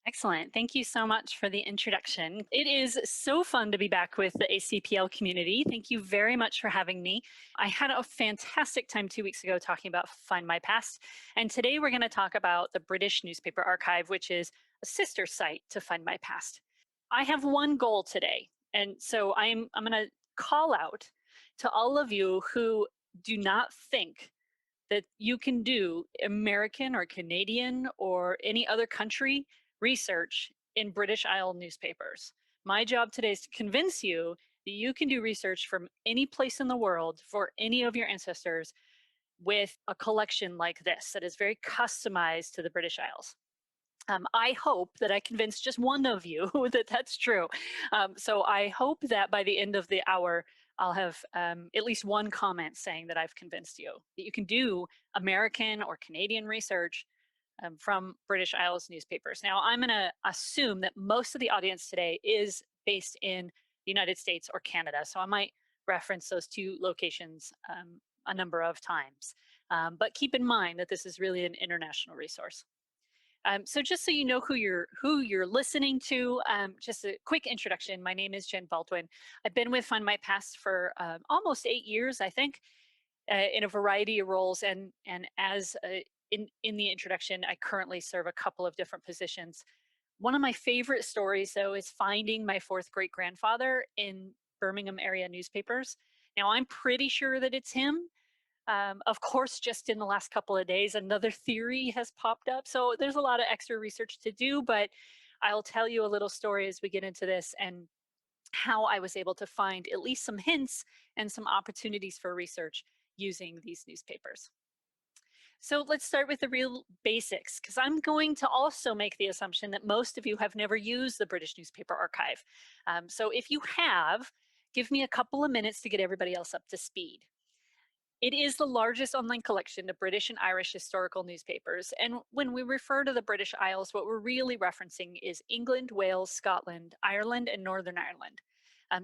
Excellent. Thank you so much for the introduction. It is so fun to be back with the ACPL community. Thank you very much for having me. I had a fantastic time 2 weeks ago talking about Findmypast, and today we're going to talk about the British Newspaper Archive, which is a sister site to Findmypast. I have one goal today, and so I'm going to call out to all of you who do not think that you can do American or Canadian or any other country research in British Isle newspapers. My job today is to convince you that you can do research from any place in the world for any of your ancestors with a collection like this that is very customized to the British Isles. I hope that I convinced just one of you that that's true. So I hope that by the end of the hour, I'll have at least one comment saying that I've convinced you that you can do American or Canadian research from British Isles newspapers. Now, I'm going to assume that most of the audience today is based in the United States or Canada. So I might reference those two locations a number of times. But keep in mind that this is really an international resource. So just so you know who you're listening to, just a quick introduction. My name is Jen Baldwin. I've been with Findmypast for almost 8 years, I think, in a variety of roles. And as in the introduction, I currently serve a couple of different positions. One of my favorite stories, though, is finding my fourth great grandfather in Birmingham area newspapers. Now, I'm pretty sure that it's him. Of course, just in the last couple of days, another theory has popped up. So there's a lot of extra research to do, but I'll tell you a little story as we get into this and how I was able to find at least some hints and some opportunities for research using these newspapers. So let's start with the real basics, because I'm going to also make the assumption that most of you have never used the British Newspaper Archive. So if you have, give me a couple of minutes to get everybody else up to speed. It is the largest online collection of British and Irish historical newspapers. And when we refer to the British Isles, what we're really referencing is England, Wales, Scotland, Ireland, and Northern Ireland.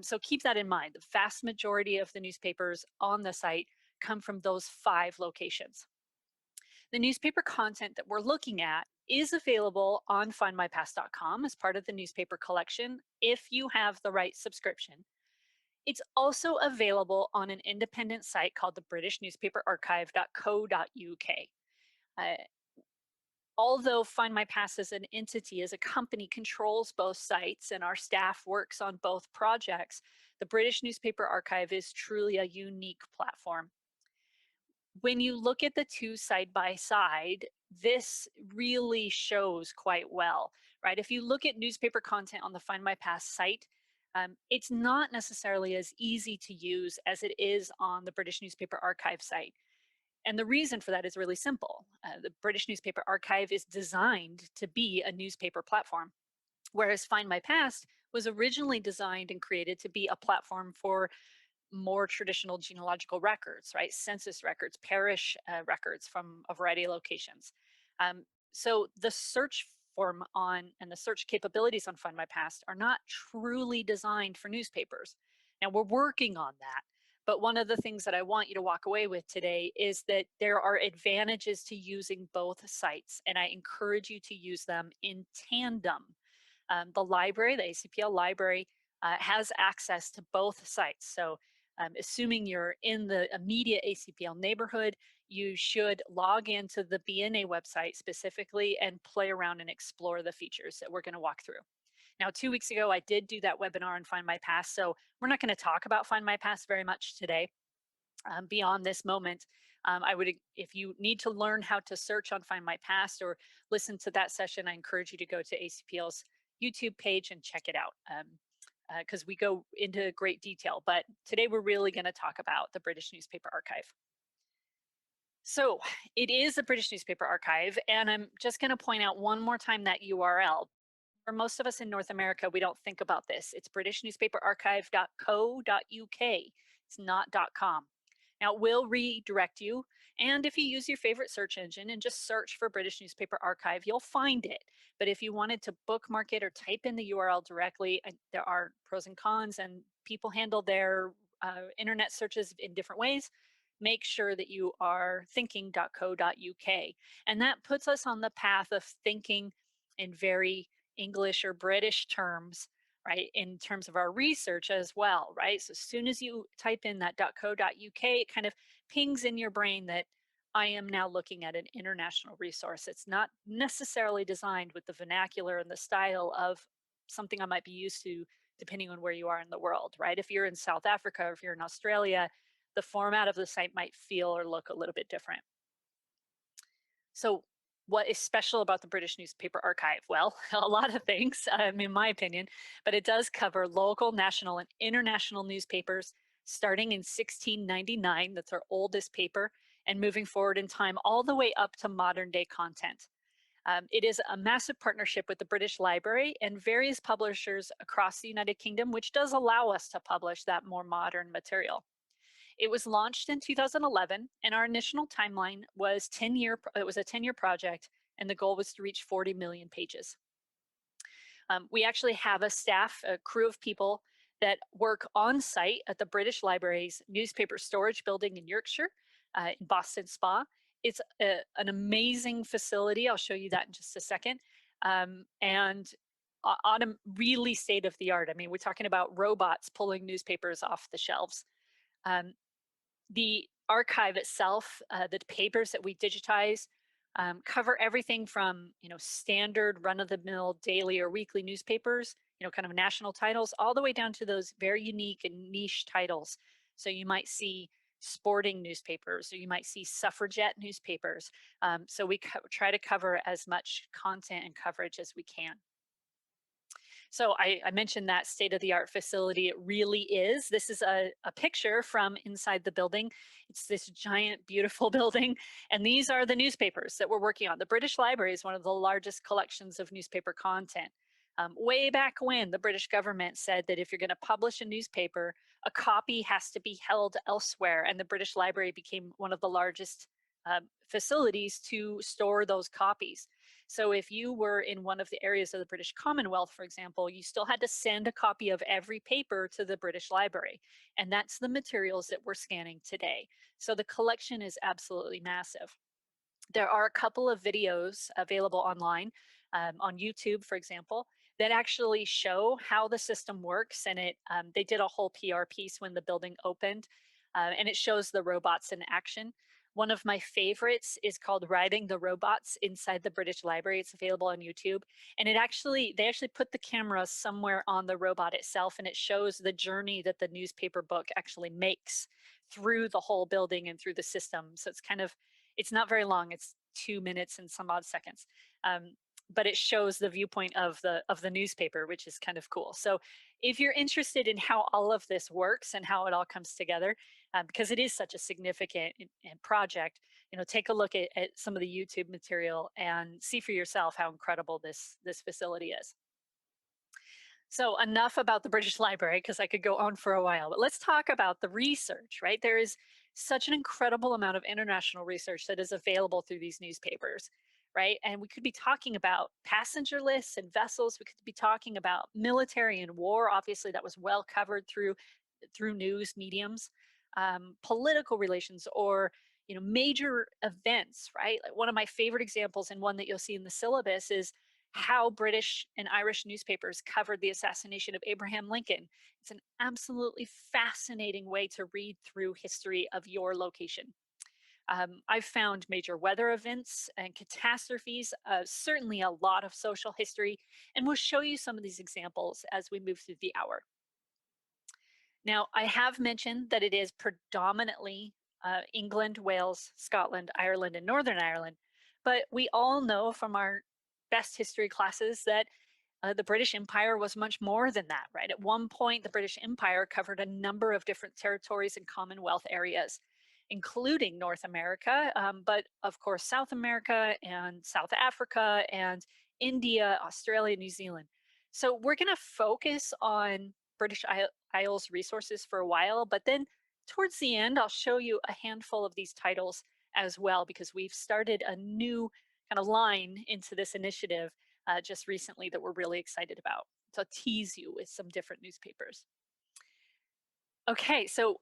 So keep that in mind. The vast majority of the newspapers on the site come from those 5 locations. The newspaper content that we're looking at is available on findmypast.com as part of the newspaper collection if you have the right subscription. It's also available on an independent site called the British Newspaper Archive.co.uk. Although Findmypast as an entity, as a company, controls both sites and our staff works on both projects, the British Newspaper Archive is truly a unique platform. When you look at the two side by side, this really shows quite well, right? If you look at newspaper content on the Findmypast site, it's not necessarily as easy to use as it is on the British Newspaper Archive site. And the reason for that is really simple. The British Newspaper Archive is designed to be a newspaper platform, whereas Findmypast was originally designed and created to be a platform for more traditional genealogical records, right? Census records, parish records from a variety of locations. So the search form on and the search capabilities on Findmypast are not truly designed for newspapers. Now we're working on that. But one of the things that I want you to walk away with today is that there are advantages to using both sites, and I encourage you to use them in tandem. The library, the ACPL library, has access to both sites. So assuming you're in the immediate ACPL neighborhood, you should log into the BNA website specifically and play around and explore the features that we're going to walk through. Now, 2 weeks ago, I did do that webinar on Findmypast, so we're not going to talk about Findmypast very much today. Beyond this moment, if you need to learn how to search on Findmypast or listen to that session, I encourage you to go to ACPL's YouTube page and check it out. Because we go into great detail, but today we're really going to talk about the British Newspaper Archive. So it is the British Newspaper Archive, and I'm just going to point out one more time that URL. For most of us in North America, we don't think about this. It's britishnewspaperarchive.co.uk. It's not .com. Now, it will redirect you, and if you use your favorite search engine and just search for British Newspaper Archive, you'll find it. But if you wanted to bookmark it or type in the URL directly, there are pros and cons, and people handle their internet searches in different ways. Make sure that you are thinking.co.uk. And that puts us on the path of thinking in very English or British terms, right, in terms of our research as well, right? So as soon as you type in that .co.uk, it kind of pings in your brain that I am now looking at an international resource. It's not necessarily designed with the vernacular and the style of something I might be used to depending on where you are in the world, right? If you're in South Africa or if you're in Australia, the format of the site might feel or look a little bit different. So, what is special about the British Newspaper Archive? Well, a lot of things, in my opinion, but it does cover local, national, and international newspapers starting in 1699. That's our oldest paper, and moving forward in time all the way up to modern day content. It is a massive partnership with the British Library and various publishers across the United Kingdom, which does allow us to publish that more modern material. It was launched in 2011, and our initial timeline was 10-year. It was a 10-year project, and the goal was to reach 40 million pages. We actually have a staff, a crew of people that work on site at the British Library's newspaper storage building in Yorkshire, in Boston Spa. It's an amazing facility. I'll show you that in just a second. And on a really state of the art. I mean, we're talking about robots pulling newspapers off the shelves. Um, the archive itself, the papers that we digitize, cover everything from standard run-of-the-mill daily or weekly newspapers, kind of national titles, all the way down to those very unique and niche titles. So you might see sporting newspapers, or you might see suffragette newspapers. So we try to cover as much content and coverage as we can. So I mentioned that state-of-the-art facility. It really is. This is a picture from inside the building. It's this giant, beautiful building. And these are the newspapers that we're working on. The British Library is one of the largest collections of newspaper content. Way back when the British government said that if you're going to publish a newspaper, a copy has to be held elsewhere. And the British Library became one of the largest facilities to store those copies. So if you were in one of the areas of the British Commonwealth, for example, you still had to send a copy of every paper to the British Library. And that's the materials that we're scanning today. So the collection is absolutely massive. There are a couple of videos available online, on YouTube, for example, that actually show how the system works. And they did a whole PR piece when the building opened, and it shows the robots in action. One of my favorites is called Riding the Robots Inside the British Library. It's available on YouTube. And they actually put the camera somewhere on the robot itself, and it shows the journey that the newspaper book actually makes through the whole building and through the system. So it's not very long. It's 2 minutes and some odd seconds. But it shows the viewpoint of the newspaper, which is kind of cool. So if you're interested in how all of this works and how it all comes together, because it is such a significant project, take a look at some of the YouTube material and see for yourself how incredible this facility is. So enough about the British Library, because I could go on for a while, but let's talk about the research, right? There is such an incredible amount of international research that is available through these newspapers, right? And we could be talking about passenger lists and vessels. We could be talking about military and war. Obviously, that was well covered through news mediums, political relations, or major events, right? Like one of my favorite examples, and one that you'll see in the syllabus, is how British and Irish newspapers covered the assassination of Abraham Lincoln. It's an absolutely fascinating way to read through history of your location. I've found major weather events and catastrophes, certainly a lot of social history, and we'll show you some of these examples as we move through the hour. Now, I have mentioned that it is predominantly England, Wales, Scotland, Ireland, and Northern Ireland, but we all know from our best history classes that the British Empire was much more than that, right? At one point, the British Empire covered a number of different territories and Commonwealth areas, including North America, but of course, South America and South Africa and India, Australia, New Zealand. So we're going to focus on British Isles resources for a while, but then towards the end, I'll show you a handful of these titles as well, because we've started a new kind of line into this initiative just recently that we're really excited about. So I'll tease you with some different newspapers. Okay, so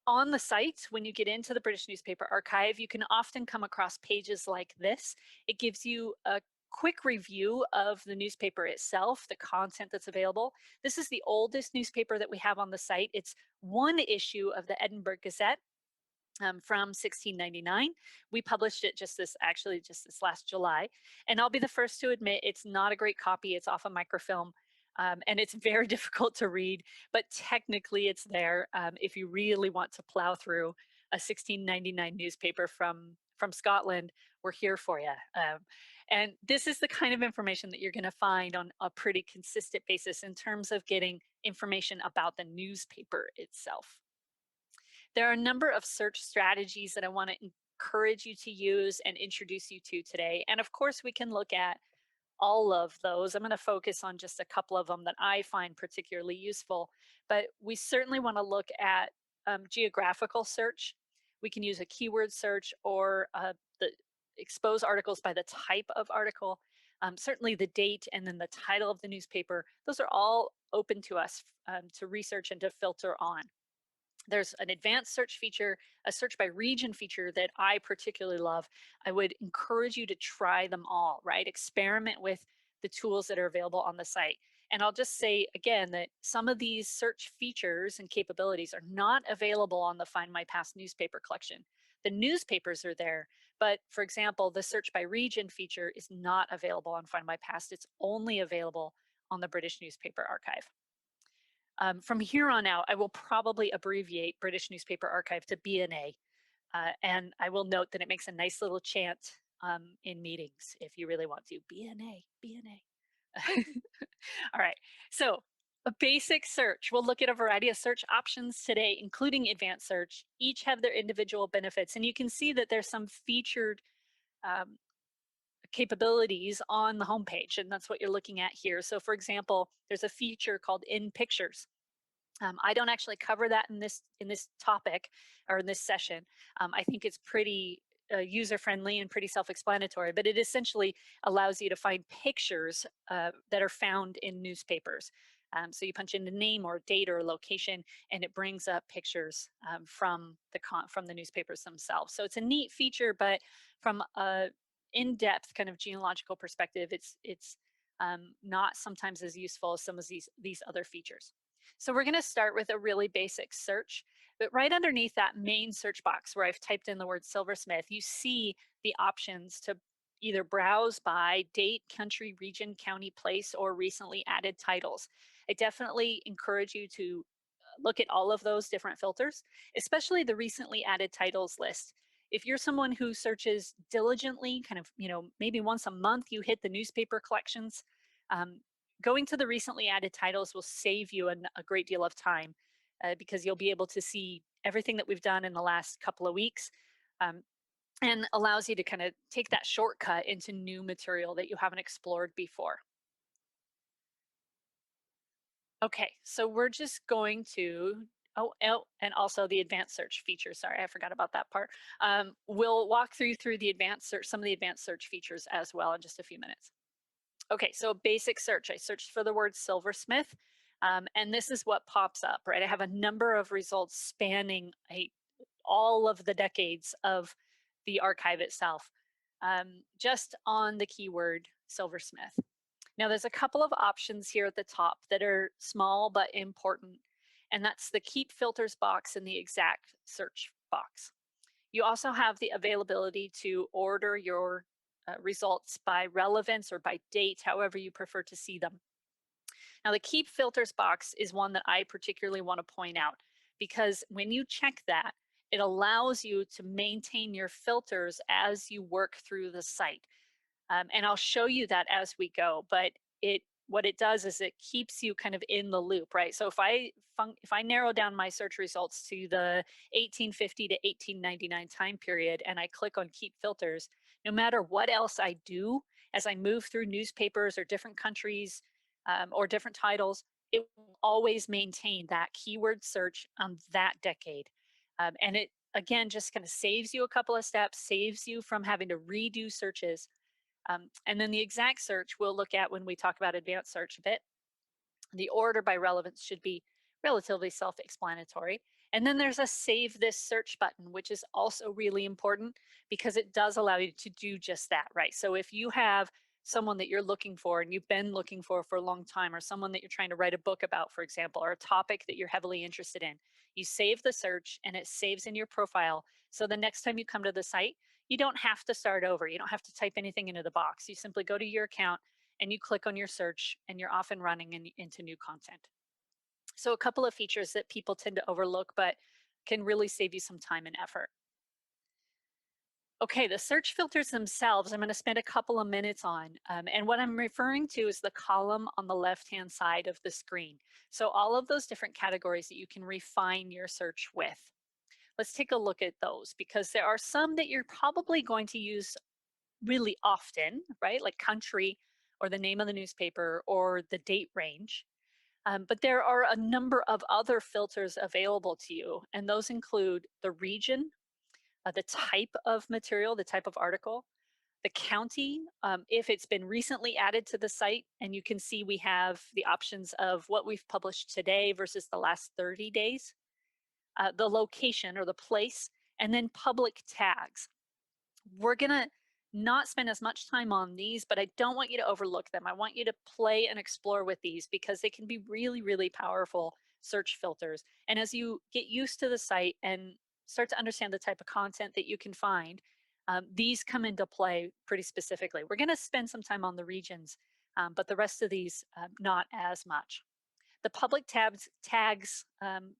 on the site, when you get into the British Newspaper Archive, you can often come across pages like this. It gives you a quick review of the newspaper itself, the content that's available. This is the oldest newspaper that we have on the site. It's one issue of the Edinburgh Gazette from 1699. We published it just this last July. And I'll be the first to admit it's not a great copy. It's off a microfilm. And it's very difficult to read, but technically it's there if you really want to plow through a 1699 newspaper from Scotland. We're here for you. And this is the kind of information that you're going to find on a pretty consistent basis in terms of getting information about the newspaper itself. There are a number of search strategies that I want to encourage you to use and introduce you to today. And of course, we can look at all of those. I'm going to focus on just a couple of them that I find particularly useful, but we certainly want to look at geographical search. We can use a keyword search or expose articles by the type of article. Certainly the date and then the title of the newspaper. Those are all open to us to research and to filter on. There's an advanced search feature, a search by region feature that I particularly love. I would encourage you to try them all, right? Experiment with the tools that are available on the site. And I'll just say again that some of these search features and capabilities are not available on the Findmypast newspaper collection. The newspapers are there, but for example, the search by region feature is not available on Findmypast. It's only available on the British Newspaper Archive. From here on out, I will probably abbreviate British Newspaper Archive to BNA. And I will note that it makes a nice little chant in meetings if you really want to. BNA, BNA. All right, so a basic search. We'll look at a variety of search options today, including advanced search. Each have their individual benefits. And you can see that there's some featured capabilities on the homepage, and that's what you're looking at here. So for example, there's a feature called In Pictures. I don't actually cover that in this topic or in this session. I think it's pretty user-friendly and pretty self-explanatory, but it essentially allows you to find pictures that are found in newspapers. So you punch in the name or date or location, and it brings up pictures from the newspapers themselves. So it's a neat feature, but from a in-depth kind of genealogical perspective, it's not sometimes as useful as some of these other features. So we're going to start with a really basic search, but right underneath that main search box where I've typed in the word silversmith, you see the options to either browse by date, country, region, county, place, or recently added titles. I definitely encourage you to look at all of those different filters, especially the recently added titles list. If you're someone who searches diligently, kind of, maybe once a month you hit the newspaper collections, going to the recently added titles will save you a great deal of time because you'll be able to see everything that we've done in the last couple of weeks and allows you to kind of take that shortcut into new material that you haven't explored before. Okay, so we're just going to, and also the advanced search feature. Sorry, I forgot about that part. We'll walk through the advanced search, some of the advanced search features as well in just a few minutes. Okay, so basic search. I searched for the word silversmith, and this is what pops up, right? I have a number of results spanning all of the decades of the archive itself, just on the keyword silversmith. Now, there's a couple of options here at the top that are small but important, and that's the keep filters box and the exact search box. You also have the availability to order your results by relevance or by date, however you prefer to see them. Now, the keep filters box is one that I particularly want to point out because when you check that, it allows you to maintain your filters as you work through the site. And I'll show you that as we go, but what it does is it keeps you kind of in the loop, right? So if I narrow down my search results to the 1850 to 1899 time period and I click on keep filters, no matter what else I do as I move through newspapers or different countries or different titles, it will always maintain that keyword search on that decade. And it, again, just kind of saves you a couple of steps, saves you from having to redo searches. And then the exact search we'll look at when we talk about advanced search a bit. The order by relevance should be relatively self-explanatory. And then there's a save this search button, which is also really important because it does allow you to do just that, right? So if you have someone that you're looking for and you've been looking for a long time, or someone that you're trying to write a book about, for example, or a topic that you're heavily interested in. You save the search and it saves in your profile. So the next time you come to the site, you don't have to start over. You don't have to type anything into the box. You simply go to your account and you click on your search and you're off and running and into new content. So a couple of features that people tend to overlook, but can really save you some time and effort. Okay, the search filters themselves, I'm going to spend a couple of minutes on. And what I'm referring to is the column on the left-hand side of the screen. So all of those different categories that you can refine your search with. Let's take a look at those, because there are some that you're probably going to use really often, right? Like country, or the name of the newspaper, or the date range. But there are a number of other filters available to you, and those include the region, the type of material, the type of article, the county, if it's been recently added to the site, and you can see we have the options of what we've published today versus the last 30 days, the location or the place, and then public tags. We're gonna not spend as much time on these, but I don't want you to overlook them. I want you to play and explore with these because they can be really, really powerful search filters. And as you get used to the site and start to understand the type of content that you can find, these come into play pretty specifically. We're gonna spend some time on the regions, but the rest of these, not as much. The public tags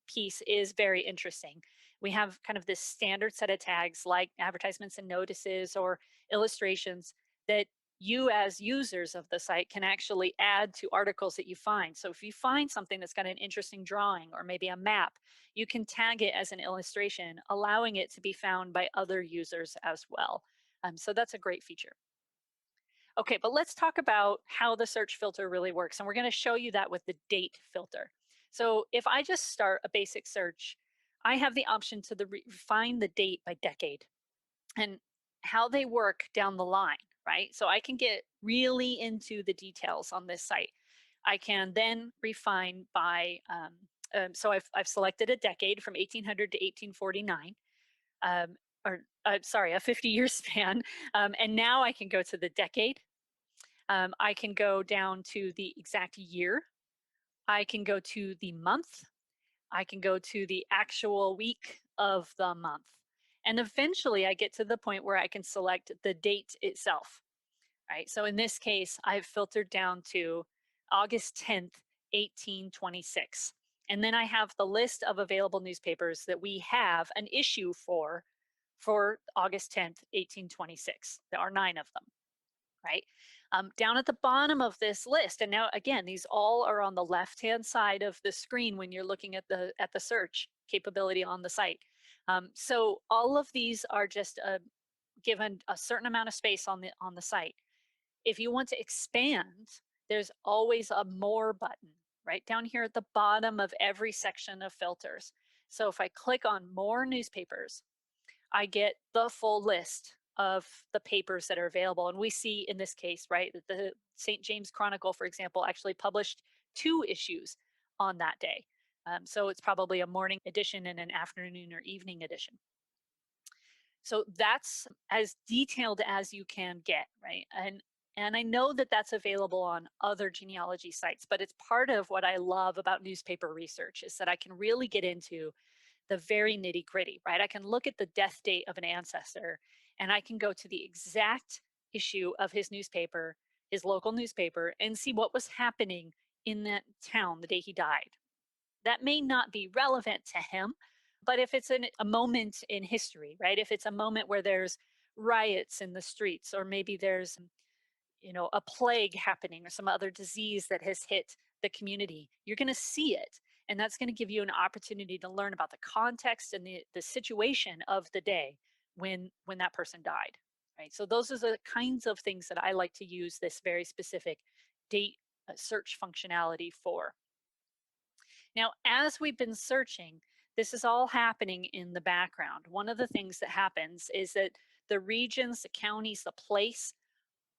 piece is very interesting. We have kind of this standard set of tags like advertisements and notices or illustrations that you as users of the site can actually add to articles that you find. So if you find something that's got an interesting drawing or maybe a map, you can tag it as an illustration, allowing it to be found by other users as well. So that's a great feature. Okay, but let's talk about how the search filter really works. And we're going to show you that with the date filter. So if I just start a basic search, I have the option to find the date by decade and how they work down the line, right? So I can get really into the details on this site. I can then refine by, so I've selected a decade from 1800 to 1849. Or sorry, a 50-year span. And now I can go to the decade. I can go down to the exact year. I can go to the month. I can go to the actual week of the month. And eventually I get to the point where I can select the date itself, right? So in this case, I've filtered down to August 10th, 1826. And then I have the list of available newspapers that we have an issue for August 10th, 1826. There are 9 of them, right? Down at the bottom of this list, and now again, these all are on the left-hand side of the screen when you're looking at the search capability on the site. So all of these are just given a certain amount of space on the site. If you want to expand, there's always a more button right down here at the bottom of every section of filters. So if I click on more newspapers, I get the full list of the papers that are available. And we see in this case, right, that the St. James Chronicle, for example, actually published 2 issues on that day. So it's probably a morning edition and an afternoon or evening edition. So that's as detailed as you can get, right? And I know that that's available on other genealogy sites, but it's part of what I love about newspaper research is that I can really get into the very nitty gritty, right? I can look at the death date of an ancestor and I can go to the exact issue of his newspaper, his local newspaper, and see what was happening in that town the day he died. That may not be relevant to him, but if it's a moment in history, right? If it's a moment where there's riots in the streets, or maybe there's a plague happening or some other disease that has hit the community, you're going to see it, and that's going to give you an opportunity to learn about the context and the situation of the day when that person died, right? So those are the kinds of things that I like to use this very specific date search functionality for. Now, as we've been searching, this is all happening in the background. One of the things that happens is that the regions, the counties, the place,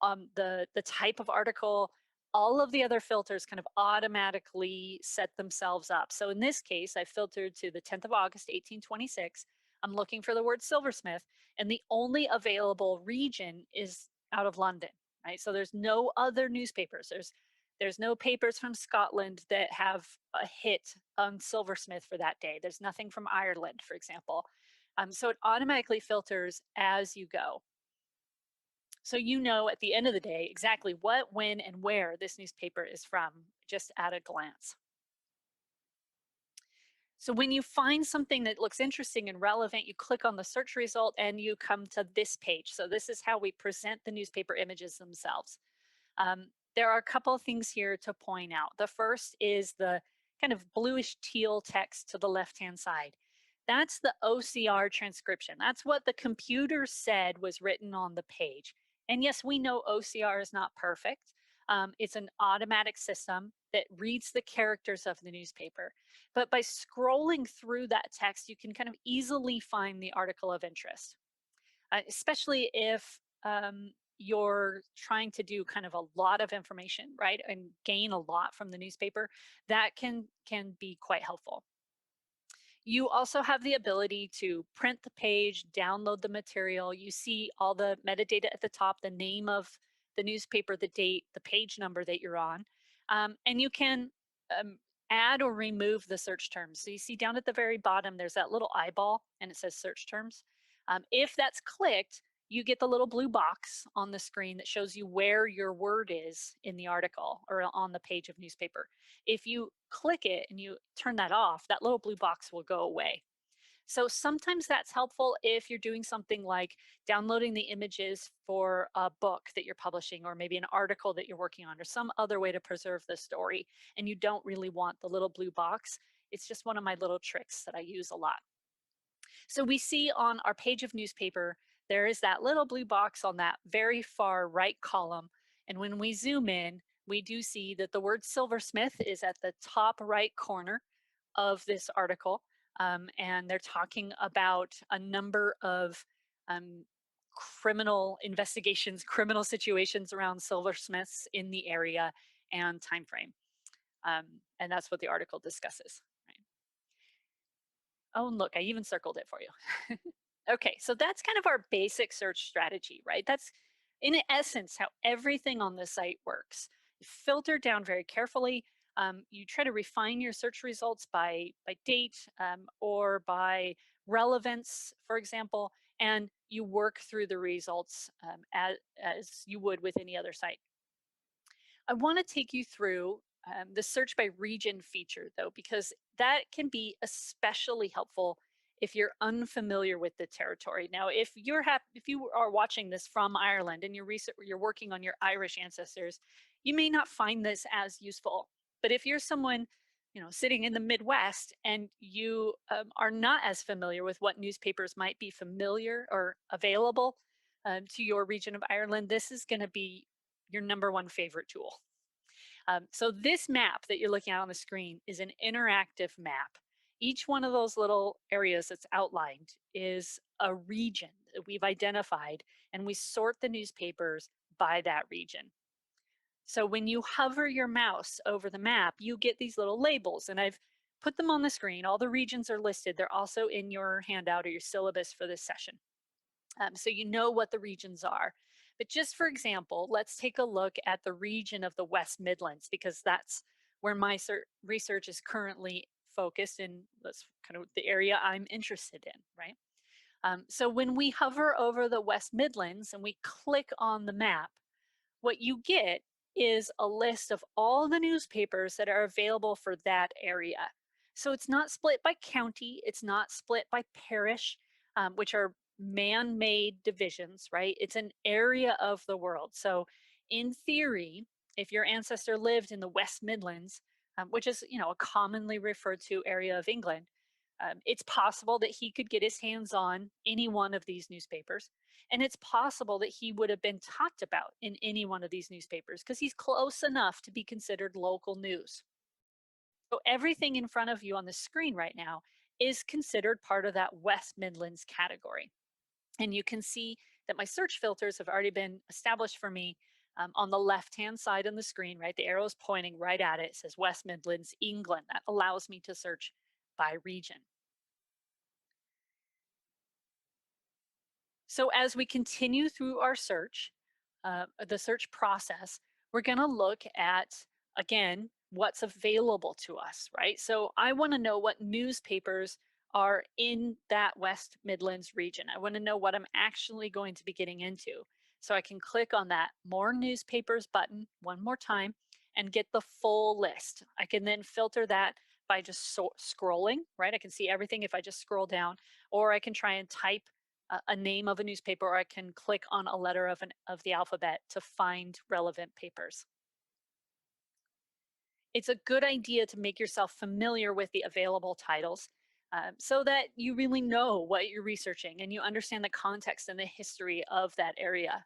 the type of article, all of the other filters kind of automatically set themselves up. So in this case, I filtered to the 10th of August, 1826. I'm looking for the word silversmith, and the only available region is out of London. right? So there's no other newspapers. There's no papers from Scotland that have a hit on Silversmith for that day. There's nothing from Ireland, for example. So it automatically filters as you go. So you know at the end of the day exactly what, when, and where this newspaper is from, just at a glance. So when you find something that looks interesting and relevant, you click on the search result and you come to this page. So this is how we present the newspaper images themselves. There are a couple of things here to point out. The first is the kind of bluish teal text to the left-hand side. That's the OCR transcription. That's what the computer said was written on the page. And yes, we know OCR is not perfect. It's an automatic system that reads the characters of the newspaper. But by scrolling through that text, you can kind of easily find the article of interest, especially if you're trying to do kind of a lot of information, right, and gain a lot from the newspaper. That can be quite helpful. You also have the ability to print the page, download the material. You see all the metadata at the top, the name of the newspaper, the date, the page number that you're on. And you can um, add or remove the search terms. So you see down at the very bottom, there's that little eyeball and it says search terms. If that's clicked, you get the little blue box on the screen that shows you where your word is in the article or on the page of newspaper. If you click it and you turn that off, that little blue box will go away. So sometimes that's helpful if you're doing something like downloading the images for a book that you're publishing, or maybe an article that you're working on, or some other way to preserve the story, and you don't really want the little blue box. It's just one of my little tricks that I use a lot. So we see on our page of newspaper, there is that little blue box on that very far right column. And when we zoom in, we do see that the word silversmith is at the top right corner of this article. And they're talking about a number of criminal investigations, criminal situations around silversmiths in the area and time frame. And that's what the article discusses. Right? Oh, and look, I even circled it for you. Okay, so that's kind of our basic search strategy, right? That's in essence how everything on the site works. You filter down very carefully. You try to refine your search results by date or by relevance, for example, and you work through the results as you would with any other site. I want to take you through the search by region feature, though, because that can be especially helpful if you're unfamiliar with the territory. Now, if you are watching this from Ireland and you're working on your Irish ancestors, you may not find this as useful. But if you're someone sitting in the Midwest and you are not as familiar with what newspapers might be familiar or available to your region of Ireland, this is going to be your number one favorite tool. So this map that you're looking at on the screen is an interactive map. Each one of those little areas that's outlined is a region that we've identified, and we sort the newspapers by that region. So when you hover your mouse over the map, you get these little labels, and I've put them on the screen. All the regions are listed. They're also in your handout or your syllabus for this session. So you know what the regions are. But just for example, let's take a look at the region of the West Midlands, because that's where my research is currently focused, and that's kind of the area I'm interested in, right? So when we hover over the West Midlands and we click on the map, what you get is a list of all the newspapers that are available for that area. So it's not split by county, it's not split by parish, which are man-made divisions, right? It's an area of the world. So in theory, if your ancestor lived in the West Midlands, which is a commonly referred to area of England, it's possible that he could get his hands on any one of these newspapers. And it's possible that he would have been talked about in any one of these newspapers because he's close enough to be considered local news. So everything in front of you on the screen right now is considered part of that West Midlands category. And you can see that my search filters have already been established for me on the left-hand side on the screen, right? The arrow is pointing right at it. It says West Midlands, England. That allows me to search by region. So as we continue through our search, the search process, we're going to look at, again, what's available to us, right? So I want to know what newspapers are in that West Midlands region. I want to know what I'm actually going to be getting into. So I can click on that More Newspapers button one more time and get the full list. I can then filter that by just scrolling, right? I can see everything if I just scroll down, or I can try and type a name of a newspaper, or I can click on a letter of the alphabet to find relevant papers. It's a good idea to make yourself familiar with the available titles so that you really know what you're researching and you understand the context and the history of that area.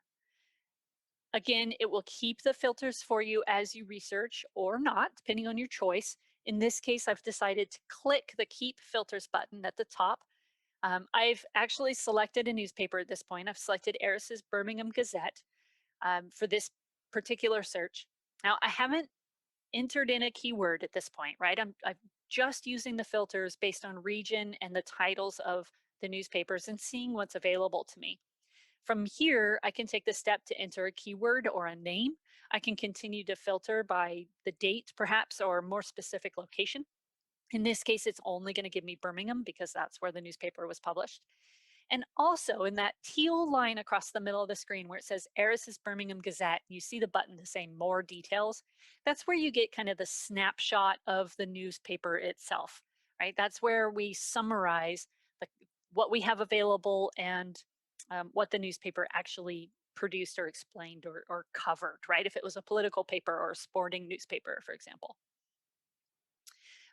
Again, it will keep the filters for you as you research or not, depending on your choice. In this case, I've decided to click the Keep Filters button at the top. I've actually selected a newspaper at this point. I've selected Eris's Birmingham Gazette for this particular search. Now, I haven't entered in a keyword at this point, right? I'm just using the filters based on region and the titles of the newspapers and seeing what's available to me. From here, I can take the step to enter a keyword or a name. I can continue to filter by the date, perhaps, or more specific location. In this case, it's only going to give me Birmingham because that's where the newspaper was published. And also in that teal line across the middle of the screen where it says Eris's Birmingham Gazette, you see the button to say more details. That's where you get kind of the snapshot of the newspaper itself, right? That's where we summarize the, what we have available and what the newspaper actually produced or explained or covered, right? If it was a political paper or a sporting newspaper, for example.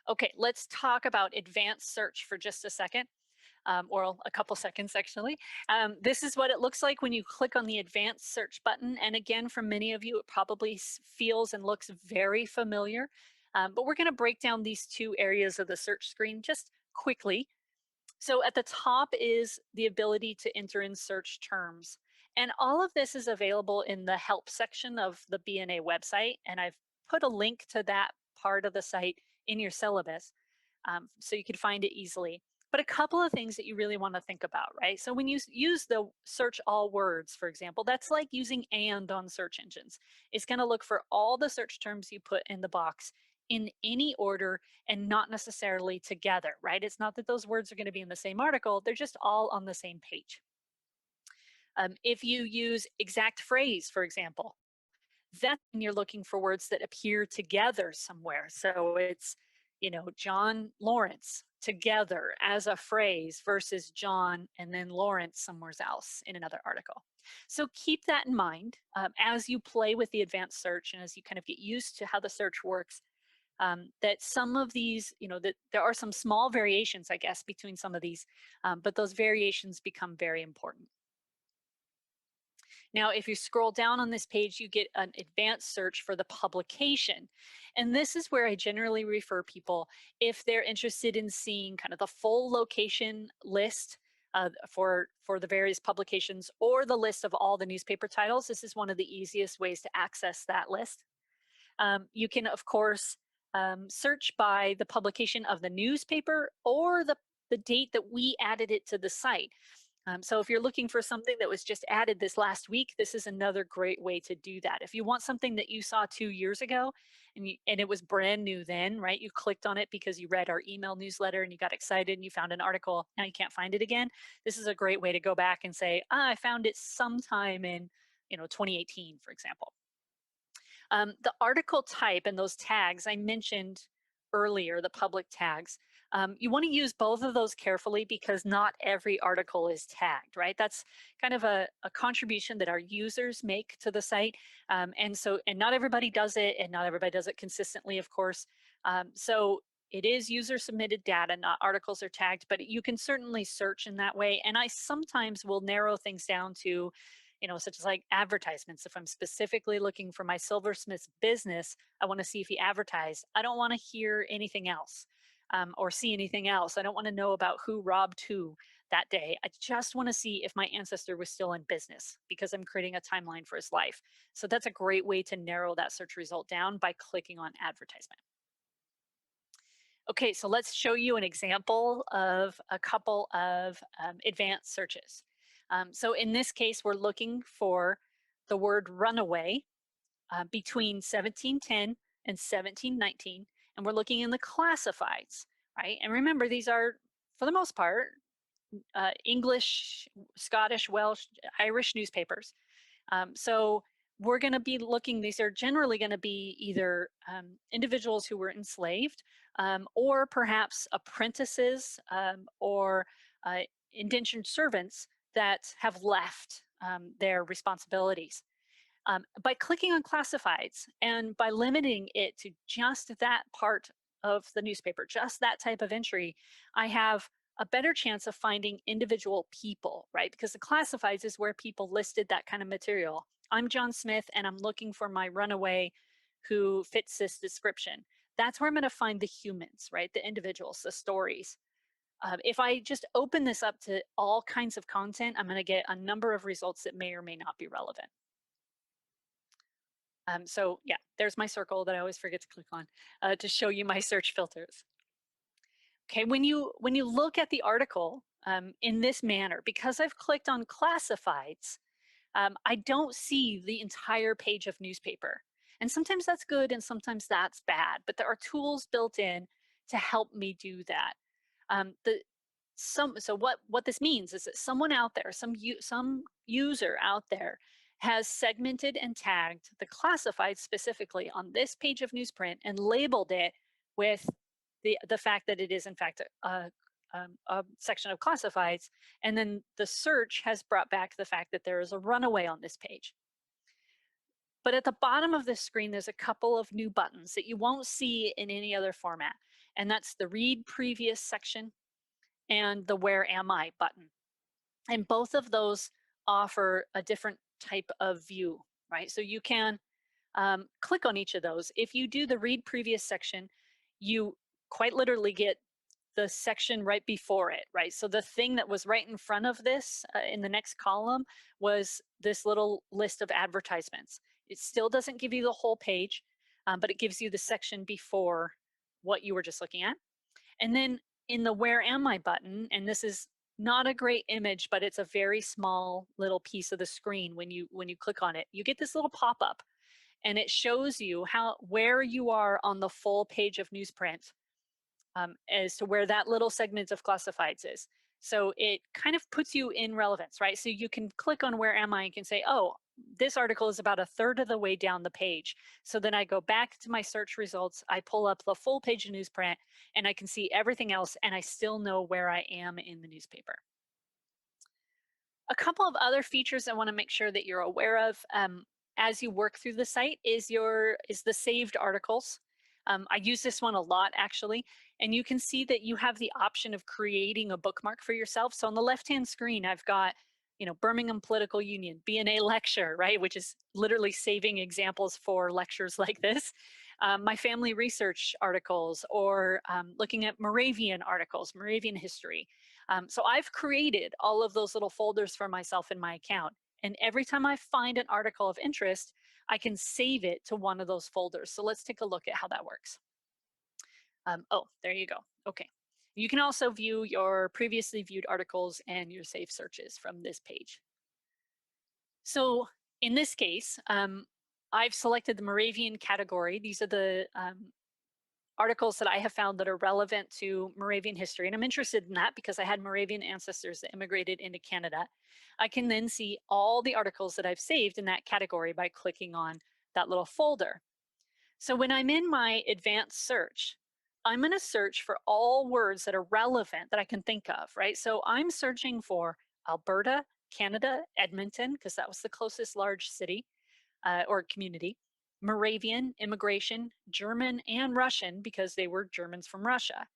Okay, let's talk about advanced search for just a second, or a couple seconds actually. This is what it looks like when you click on the advanced search button. And again, for many of you, it probably feels and looks very familiar. But we're going to break down these two areas of the search screen just quickly. So at the top is the ability to enter in search terms. And all of this is available in the help section of the BNA website. And I've put a link to that part of the site in your syllabus so you can find it easily. But a couple of things that you really want to think about, right? So when you use the search all words, for example, that's like using and on search engines. It's going to look for all the search terms you put in the box in any order and not necessarily together, right? It's not that those words are going to be in the same article, they're just all on the same page. If you use exact phrase, for example, that's when you're looking for words that appear together somewhere. So it's, John Lawrence together as a phrase versus John and then Lawrence somewhere else in another article. So keep that in mind as you play with the advanced search and as you kind of get used to how the search works. That some of these, that there are some small variations, I guess, between some of these, but those variations become very important. Now, if you scroll down on this page, you get an advanced search for the publication. And this is where I generally refer people if they're interested in seeing kind of the full location list for the various publications or the list of all the newspaper titles. This is one of the easiest ways to access that list. You can, of course, search by the publication of the newspaper or the date that we added it to the site. So if you're looking for something that was just added this last week, this is another great way to do that. If you want something that you saw 2 years ago and it was brand new then, right? You clicked on it because you read our email newsletter and you got excited and you found an article, now you can't find it again. This is a great way to go back and say, I found it sometime in 2018, for example. The article type and those tags I mentioned earlier, the public tags, you want to use both of those carefully because not every article is tagged, right? That's kind of a contribution that our users make to the site. And not everybody does it and not everybody does it consistently, of course. So it is user submitted data, not articles are tagged, but you can certainly search in that way. And I sometimes will narrow things down to such as like advertisements. If I'm specifically looking for my silversmith's business, I want to see if he advertised. I don't want to hear anything else or see anything else. I don't want to know about who robbed who that day. I just want to see if my ancestor was still in business because I'm creating a timeline for his life. So that's a great way to narrow that search result down by clicking on advertisement. Okay, so let's show you an example of a couple of advanced searches. So in this case, we're looking for the word runaway between 1710 and 1719, and we're looking in the classifieds, right? And remember, these are, for the most part, English, Scottish, Welsh, Irish newspapers. So we're going to be looking, these are generally going to be either individuals who were enslaved or perhaps apprentices or indentured servants that have left their responsibilities. By clicking on classifieds and by limiting it to just that part of the newspaper, just that type of entry, I have a better chance of finding individual people, right? Because the classifieds is where people listed that kind of material. I'm John Smith and I'm looking for my runaway who fits this description. That's where I'm going to find the humans, right? The individuals, the stories. If I just open this up to all kinds of content, I'm going to get a number of results that may or may not be relevant. So yeah, there's my circle that I always forget to click on to show you my search filters. Okay, when you look at the article in this manner, because I've clicked on classifieds, I don't see the entire page of newspaper. And sometimes that's good and sometimes that's bad, but there are tools built in to help me do that. So what this means is that someone out there, some user out there has segmented and tagged the classified specifically on this page of newsprint and labeled it with the fact that it is in fact a section of classifieds, and then the search has brought back the fact that there is a runaway on this page. But at the bottom of this screen, there's a couple of new buttons that you won't see in any other format, and that's the read previous section and the where am I button. And both of those offer a different type of view, right? So you can click on each of those. If you do the read previous section, you quite literally get the section right before it, right? So the thing that was right in front of this in the next column was this little list of advertisements. It still doesn't give you the whole page, but it gives you the section before what you were just looking at. And then in the where am I button, and this is not a great image, but it's a very small little piece of the screen when you click on it, you get this little pop-up and it shows you where you are on the full page of newsprint as to where that little segment of classifieds is. So it kind of puts you in relevance, right? So you can click on where am I and can say, oh, this article is about a third of the way down the page. So then I go back to my search results, I pull up the full page of newsprint, and I can see everything else, and I still know where I am in the newspaper. A couple of other features I want to make sure that you're aware of as you work through the site is the saved articles. I use this one a lot actually, and you can see that you have the option of creating a bookmark for yourself. So on the left-hand screen, I've got, Birmingham Political Union, BNA lecture, right? Which is literally saving examples for lectures like this. My family research articles, or looking at Moravian articles, Moravian history. So I've created all of those little folders for myself in my account. And every time I find an article of interest, I can save it to one of those folders. So let's take a look at how that works. Oh, there you go. Okay. You can also view your previously viewed articles and your saved searches from this page. So in this case, I've selected the Moravian category. These are the articles that I have found that are relevant to Moravian history. And I'm interested in that because I had Moravian ancestors that immigrated into Canada. I can then see all the articles that I've saved in that category by clicking on that little folder. So when I'm in my advanced search, I'm going to search for all words that are relevant that I can think of, right? So I'm searching for Alberta, Canada, Edmonton, because that was the closest large city or community, Moravian, immigration, German, and Russian, because they were Germans from Russia.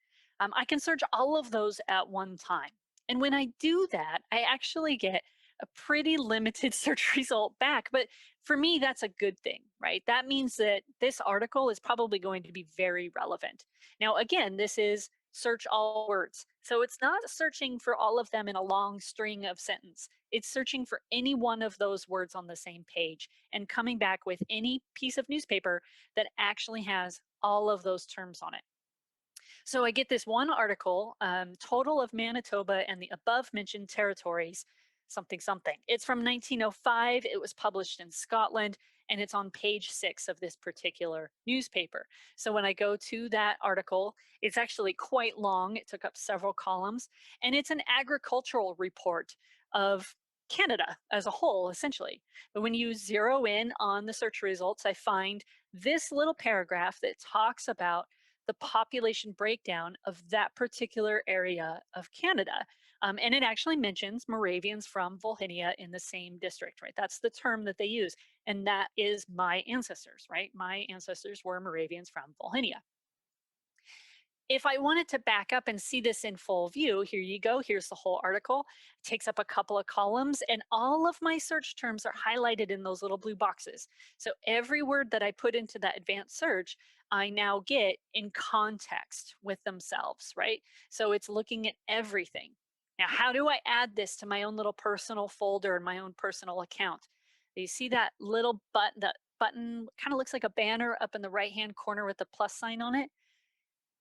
I can search all of those at one time. And when I do that, I actually get a pretty limited search result back. But for me, that's a good thing, right? That means that this article is probably going to be very relevant. Now, again, this is search all words. So it's not searching for all of them in a long string of sentence. It's searching for any one of those words on the same page and coming back with any piece of newspaper that actually has all of those terms on it. So I get this one article, total of Manitoba and the above mentioned territories, something something. It's from 1905. It was published in Scotland, and it's on page 6 of this particular newspaper. So when I go to that article, it's actually quite long. It took up several columns, and it's an agricultural report of Canada as a whole, essentially. But when you zero in on the search results, I find this little paragraph that talks about the population breakdown of that particular area of Canada. And it actually mentions Moravians from Volhynia in the same district, right? That's the term that they use. And that is my ancestors, right? My ancestors were Moravians from Volhynia. If I wanted to back up and see this in full view, here you go. Here's the whole article. It takes up a couple of columns, and all of my search terms are highlighted in those little blue boxes. So every word that I put into that advanced search, I now get in context with themselves, right? So it's looking at everything. Now, how do I add this to my own little personal folder and my own personal account? You see that little button, that button kind of looks like a banner up in the right-hand corner with the plus sign on it?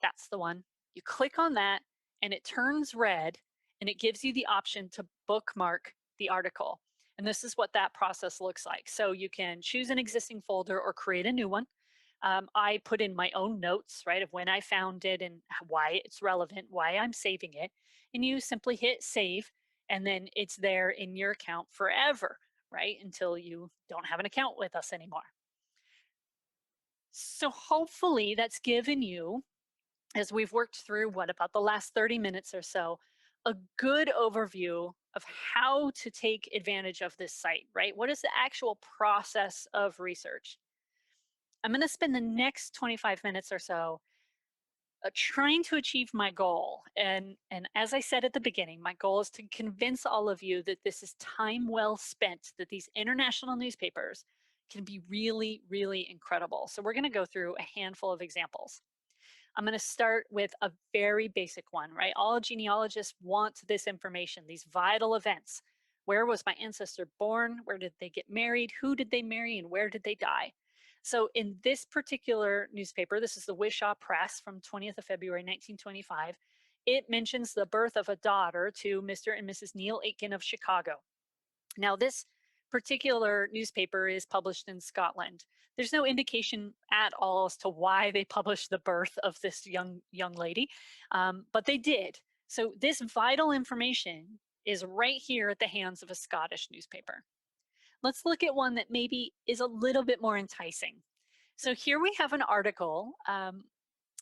That's the one. You click on that and it turns red and it gives you the option to bookmark the article. And this is what that process looks like. So you can choose an existing folder or create a new one. I put in my own notes, right, of when I found it and why it's relevant, why I'm saving it. And you simply hit save, and then it's there in your account forever, right, until you don't have an account with us anymore. So hopefully that's given you, as we've worked through what about the last 30 minutes or so, a good overview of how to take advantage of this site, right? What is the actual process of research? I'm going to spend the next 25 minutes or so trying to achieve my goal. And as I said at the beginning, my goal is to convince all of you that this is time well spent, that these international newspapers can be really, really incredible. So we're going to go through a handful of examples. I'm going to start with a very basic one, right? All genealogists want this information, these vital events. Where was my ancestor born? Where did they get married? Who did they marry? And where did they die? So in this particular newspaper, this is the Wishaw Press from 20th of February, 1925, it mentions the birth of a daughter to Mr. and Mrs. Neil Aitken of Chicago. Now, this particular newspaper is published in Scotland. There's no indication at all as to why they published the birth of this young lady, but they did. So this vital information is right here at the hands of a Scottish newspaper. Let's look at one that maybe is a little bit more enticing. So here we have an article.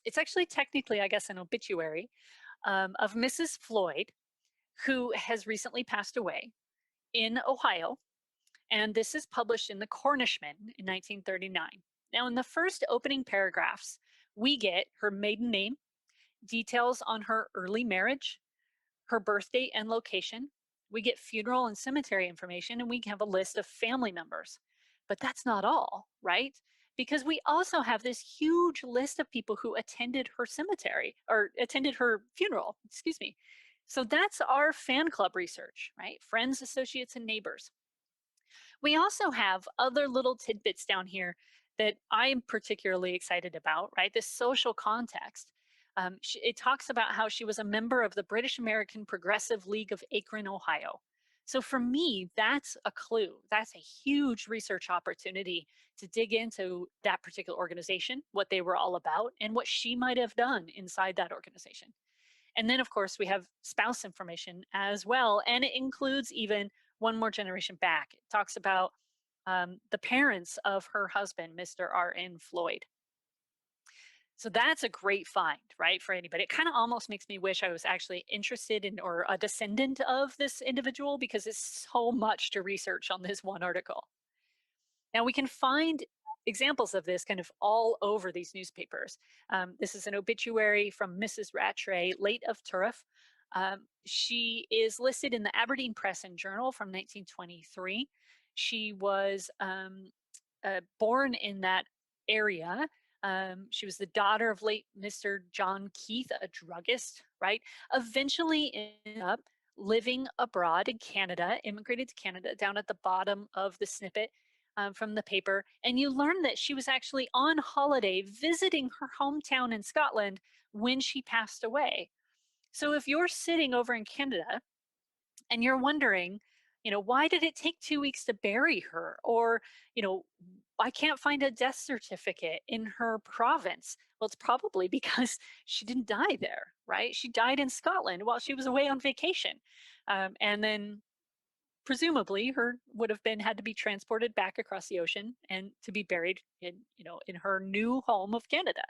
It's actually technically, I guess, an obituary of Mrs. Floyd, who has recently passed away in Ohio. And this is published in the Cornishman in 1939. Now, in the first opening paragraphs, we get her maiden name, details on her early marriage, her birth date and location. We get funeral and cemetery information, and we have a list of family members. But that's not all, right? Because we also have this huge list of people who attended her cemetery or attended her funeral, excuse me. So that's our fan club research, right? Friends, associates, and neighbors. We also have other little tidbits down here that I'm particularly excited about, right? This social context. It talks about how she was a member of the British American Progressive League of Akron, Ohio. So for me, that's a clue. That's a huge research opportunity to dig into that particular organization, what they were all about, and what she might have done inside that organization. And then, of course, we have spouse information as well. And it includes even one more generation back. It talks about the parents of her husband, Mr. R.N. Floyd. So that's a great find, right, for anybody. It kind of almost makes me wish I was actually interested in or a descendant of this individual, because it's so much to research on this one article. Now, we can find examples of this kind of all over these newspapers. This is an obituary from Mrs. Rattray, late of Turriff. She is listed in the Aberdeen Press and Journal from 1923. She was born in that area. She was the daughter of late Mr. John Keith, a druggist, right? Eventually ended up living abroad in Canada, immigrated to Canada, down at the bottom of the snippet from the paper. And you learn that she was actually on holiday visiting her hometown in Scotland when she passed away. So if you're sitting over in Canada and you're wondering, why did it take 2 weeks to bury her? Or, I can't find a death certificate in her province. Well, it's probably because she didn't die there, right? She died in Scotland while she was away on vacation. And then presumably her would have been had to be transported back across the ocean and to be buried in her new home of Canada.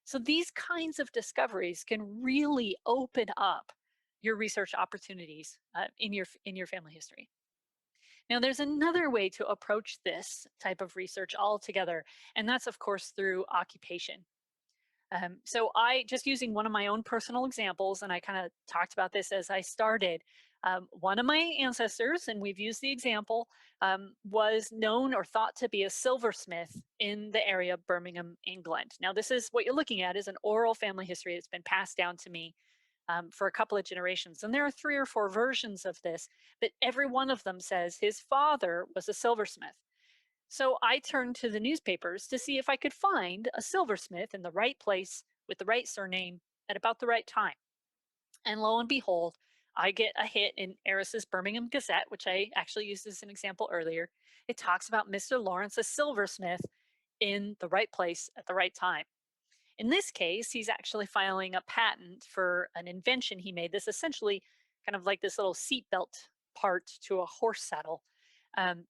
So these kinds of discoveries can really open up your research opportunities in your family history. Now, there's another way to approach this type of research altogether, and that's of course through occupation. So I just using one of my own personal examples, and I kind of talked about this as I started. One of my ancestors, and we've used the example, was known or thought to be a silversmith in the area of Birmingham, England. Now, this is what you're looking at is an oral family history that's been passed down to me for a couple of generations. And there are 3 or 4 versions of this, but every one of them says his father was a silversmith. So I turned to the newspapers to see if I could find a silversmith in the right place with the right surname at about the right time. And lo and behold, I get a hit in Eris's Birmingham Gazette, which I actually used as an example earlier. It talks about Mr. Lawrence, a silversmith, in the right place at the right time. In this case, he's actually filing a patent for an invention he made. This essentially kind of like this little seatbelt part to a horse saddle. Um,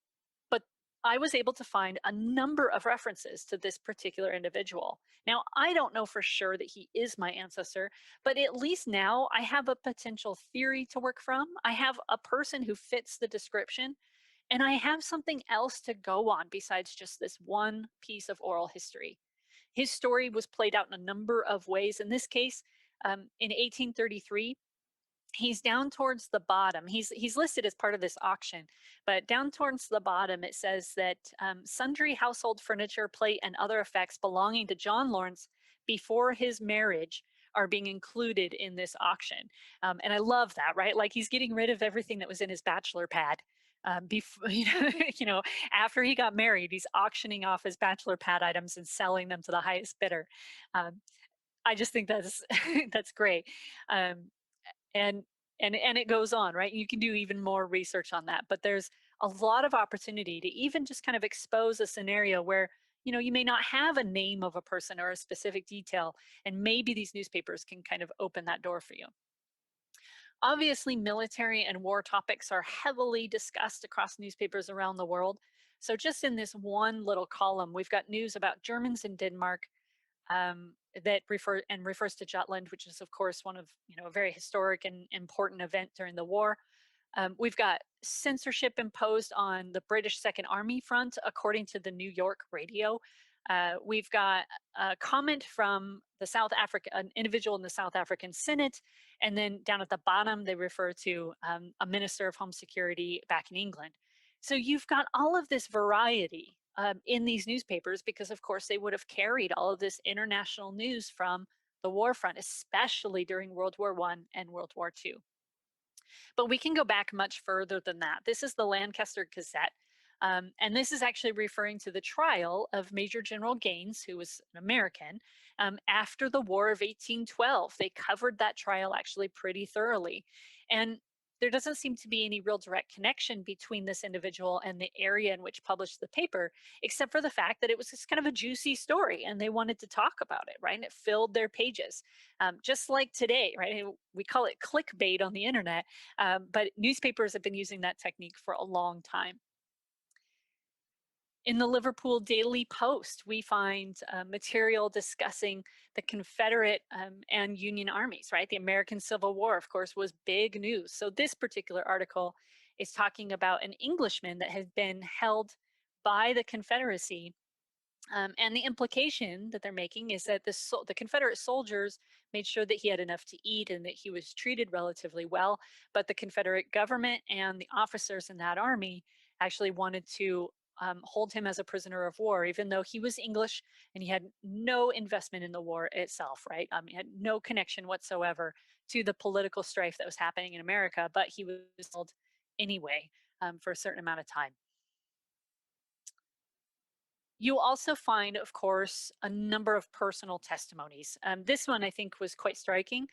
but I was able to find a number of references to this particular individual. Now, I don't know for sure that he is my ancestor, but at least now I have a potential theory to work from. I have a person who fits the description, and I have something else to go on besides just this one piece of oral history. His story was played out in a number of ways. In this case, in 1833, he's down towards the bottom. He's listed as part of this auction, but down towards the bottom it says that sundry household furniture, plate, and other effects belonging to John Lawrence before his marriage are being included in this auction. And I love that, right? Like he's getting rid of everything that was in his bachelor pad. Before after he got married, he's auctioning off his bachelor pad items and selling them to the highest bidder. Um, I just think that's that's great. Um, and and it goes on, right? You can do even more research on that, but there's a lot of opportunity to even just kind of expose a scenario where you may not have a name of a person or a specific detail, and maybe these newspapers can kind of open that door for you. Obviously, military and war topics are heavily discussed across newspapers around the world. So just in this one little column, we've got news about Germans in Denmark, that refers to Jutland, which is of course one of a very historic and important event during the war. We've got censorship imposed on the British Second Army front, according to the New York radio. We've got a comment from an individual in the South African Senate, and then down at the bottom they refer to a minister of Home Security back in England. So you've got all of this variety in these newspapers because, of course, they would have carried all of this international news from the war front, especially during World War I and World War II. But we can go back much further than that. This is the Lancaster Cassette. And this is actually referring to the trial of Major General Gaines, who was an American, after the War of 1812. They covered that trial actually pretty thoroughly. And there doesn't seem to be any real direct connection between this individual and the area in which published the paper, except for the fact that it was just kind of a juicy story and they wanted to talk about it, right? And it filled their pages. Just like today, right? We call it clickbait on the internet, but newspapers have been using that technique for a long time. In the Liverpool Daily Post, we find material discussing the Confederate and Union armies, right? The American Civil War, of course, was big news. So this particular article is talking about an Englishman that had been held by the Confederacy. And the implication that they're making is that the Confederate soldiers made sure that he had enough to eat and that he was treated relatively well. But the Confederate government and the officers in that army actually wanted to hold him as a prisoner of war, even though he was English and he had no investment in the war itself, right? He had no connection whatsoever to the political strife that was happening in America, but he was held anyway for a certain amount of time. You'll also find, of course, a number of personal testimonies. This one I think was quite striking.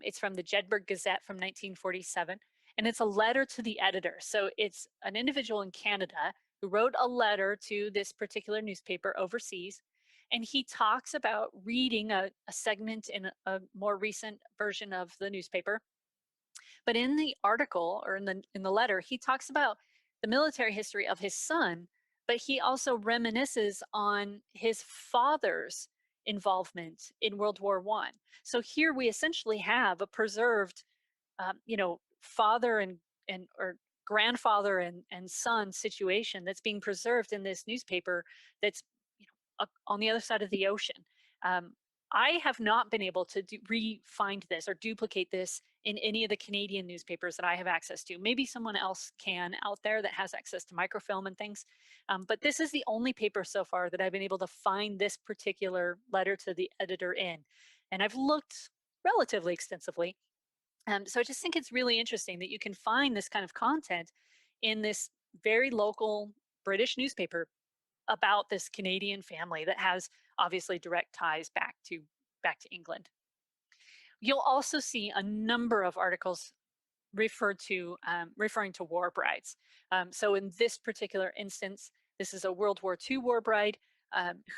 It's from the Jedburgh Gazette from 1947. and it's a letter to the editor. So it's an individual in Canada who wrote a letter to this particular newspaper overseas. And he talks about reading a segment in a more recent version of the newspaper. But in the article, or in the letter, he talks about the military history of his son, but he also reminisces on his father's involvement in World War One. So here we essentially have a preserved, father and or grandfather and son situation that's being preserved in this newspaper that's, on the other side of the ocean. Um, I have not been able to re-find this or duplicate this in any of the Canadian newspapers that I have access to. Maybe someone else can out there that has access to microfilm and things. But this is the only paper so far that I've been able to find this particular letter to the editor in. And I've looked relatively extensively. So I just think it's really interesting that you can find this kind of content in this very local British newspaper about this Canadian family that has obviously direct ties back to England. You'll also see a number of articles referring to war brides. So in this particular instance, this is a World War II war bride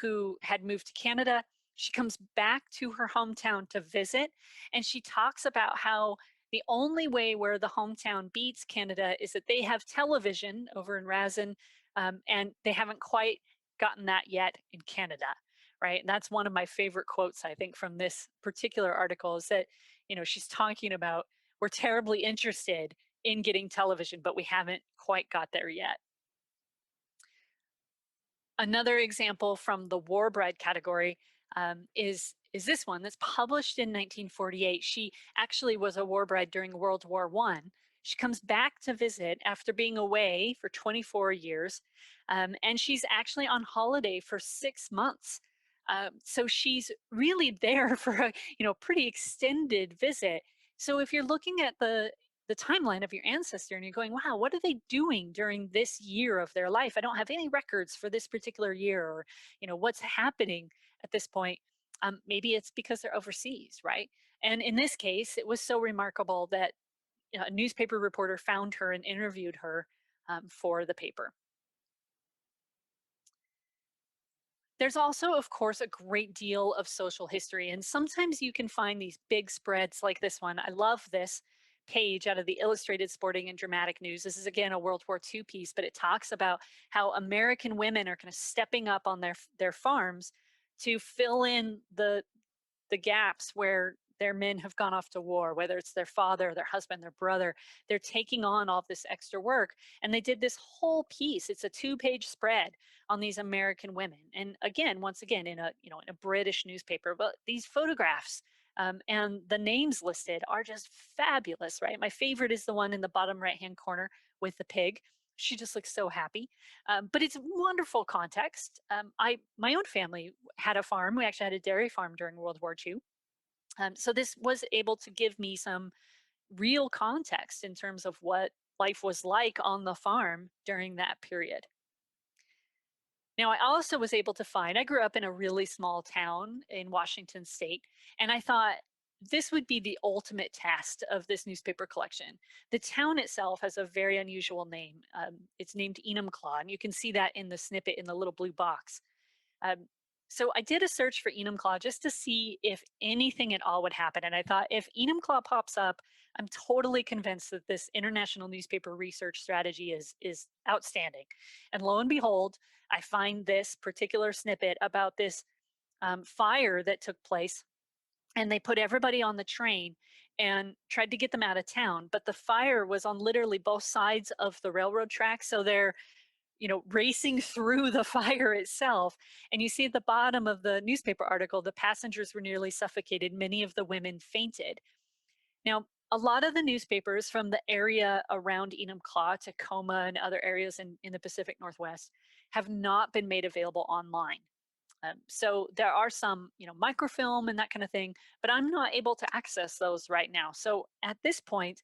who had moved to Canada. She comes back to her hometown to visit, and she talks about how the only way where the hometown beats Canada is that they have television over in Rasin, and they haven't quite gotten that yet in Canada. Right. And that's one of my favorite quotes, I think, from this particular article is that, she's talking about we're terribly interested in getting television, but we haven't quite got there yet. Another example from the war bride category is this one that's published in 1948. She actually was a war bride during World War One. She comes back to visit after being away for 24 years, and she's actually on holiday for 6 months. So she's really there for a pretty extended visit. So if you're looking at the timeline of your ancestor and you're going, wow, what are they doing during this year of their life? I don't have any records for this particular year, or what's happening at this point. Maybe it's because they're overseas, right? And in this case, it was so remarkable that a newspaper reporter found her and interviewed her for the paper. There's also, of course, a great deal of social history, and sometimes you can find these big spreads like this one. I love this page out of the Illustrated Sporting and Dramatic News. This is again a World War II piece, but it talks about how American women are kind of stepping up on their farms to fill in the gaps where their men have gone off to war, whether it's their father, their husband, their brother. They're taking on all this extra work. And they did this whole piece. It's a 2-page spread on these American women. And again, once again, in a British newspaper, but these photographs and the names listed are just fabulous, right? My favorite is the one in the bottom right-hand corner with the pig. She just looks so happy. But it's wonderful context. My own family had a farm. We actually had a dairy farm during World War II. So this was able to give me some real context in terms of what life was like on the farm during that period. Now, I also was able to find, I grew up in a really small town in Washington state, and I thought this would be the ultimate test of this newspaper collection. The town itself has a very unusual name. It's named Enumclaw, and you can see that in the snippet in the little blue box. Um, so I did a search for Enumclaw just to see if anything at all would happen. And I thought if Enumclaw pops up, I'm totally convinced that this international newspaper research strategy is outstanding. And lo and behold, I find this particular snippet about this fire that took place, and they put everybody on the train and tried to get them out of town. But the fire was on literally both sides of the railroad tracks. So they're racing through the fire itself. And you see at the bottom of the newspaper article, the passengers were nearly suffocated. Many of the women fainted. Now, a lot of the newspapers from the area around Enumclaw, Tacoma, and other areas in the Pacific Northwest have not been made available online. So there are some, microfilm and that kind of thing, but I'm not able to access those right now. So at this point,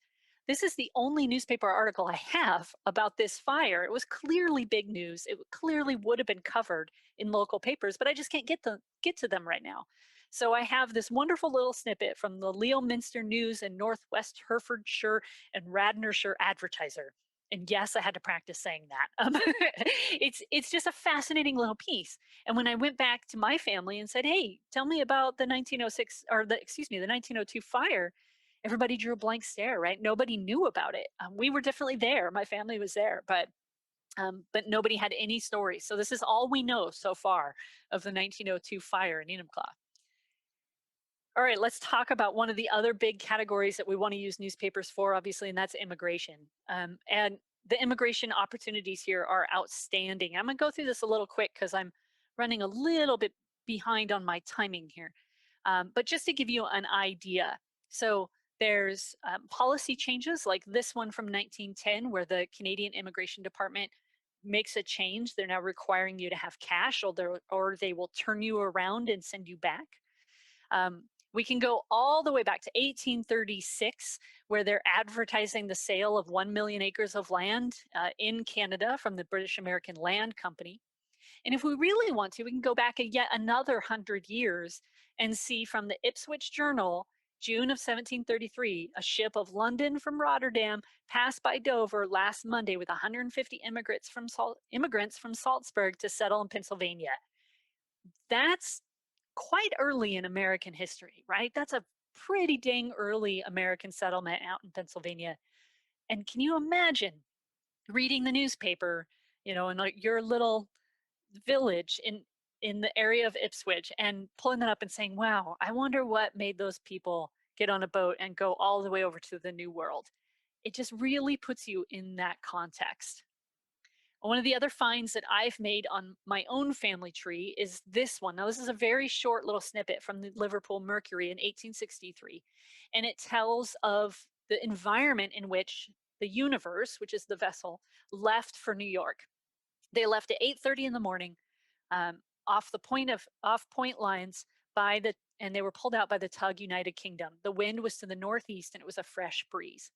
this is the only newspaper article I have about this fire. It was clearly big news. It clearly would have been covered in local papers, but I just can't get to them right now. So I have this wonderful little snippet from the Leominster News and Northwest Herefordshire and Radnorshire Advertiser. And yes, I had to practice saying that. It's just a fascinating little piece. And when I went back to my family and said, "Hey, tell me about the 1906 or the excuse me, the 1902 fire," everybody drew a blank stare. Right? Nobody knew about it. We were definitely there. My family was there, but nobody had any stories. So this is all we know so far of the 1902 fire in Enumclaw. All right, let's talk about one of the other big categories that we want to use newspapers for, obviously, and that's immigration. And the immigration opportunities here are outstanding. I'm going to go through this a little quick because I'm running a little bit behind on my timing here. But just to give you an idea, so there's policy changes like this one from 1910, where the Canadian Immigration Department makes a change. They're now requiring you to have cash, or they will turn you around and send you back. We can go all the way back to 1836, where they're advertising the sale of 1 million acres of land in Canada from the British American Land Company. And if we really want to, we can go back yet another 100 years and see from the Ipswich Journal, June of 1733, a ship of London from Rotterdam passed by Dover last Monday with 150 immigrants from Salzburg to settle in Pennsylvania. That's quite early in American history, right? That's a pretty dang early American settlement out in Pennsylvania. And can you imagine reading the newspaper, in like your little village in the area of Ipswich and pulling that up and saying, "Wow, I wonder what made those people get on a boat and go all the way over to the New World." It just really puts you in that context. One of the other finds that I've made on my own family tree is this one. Now, this is a very short little snippet from the Liverpool Mercury in 1863, and it tells of the environment in which the Universe, which is the vessel, left for New York. They left at 8:30 in the morning, off point lines and they were pulled out by the tug United Kingdom. The wind was to the northeast, and it was a fresh breeze.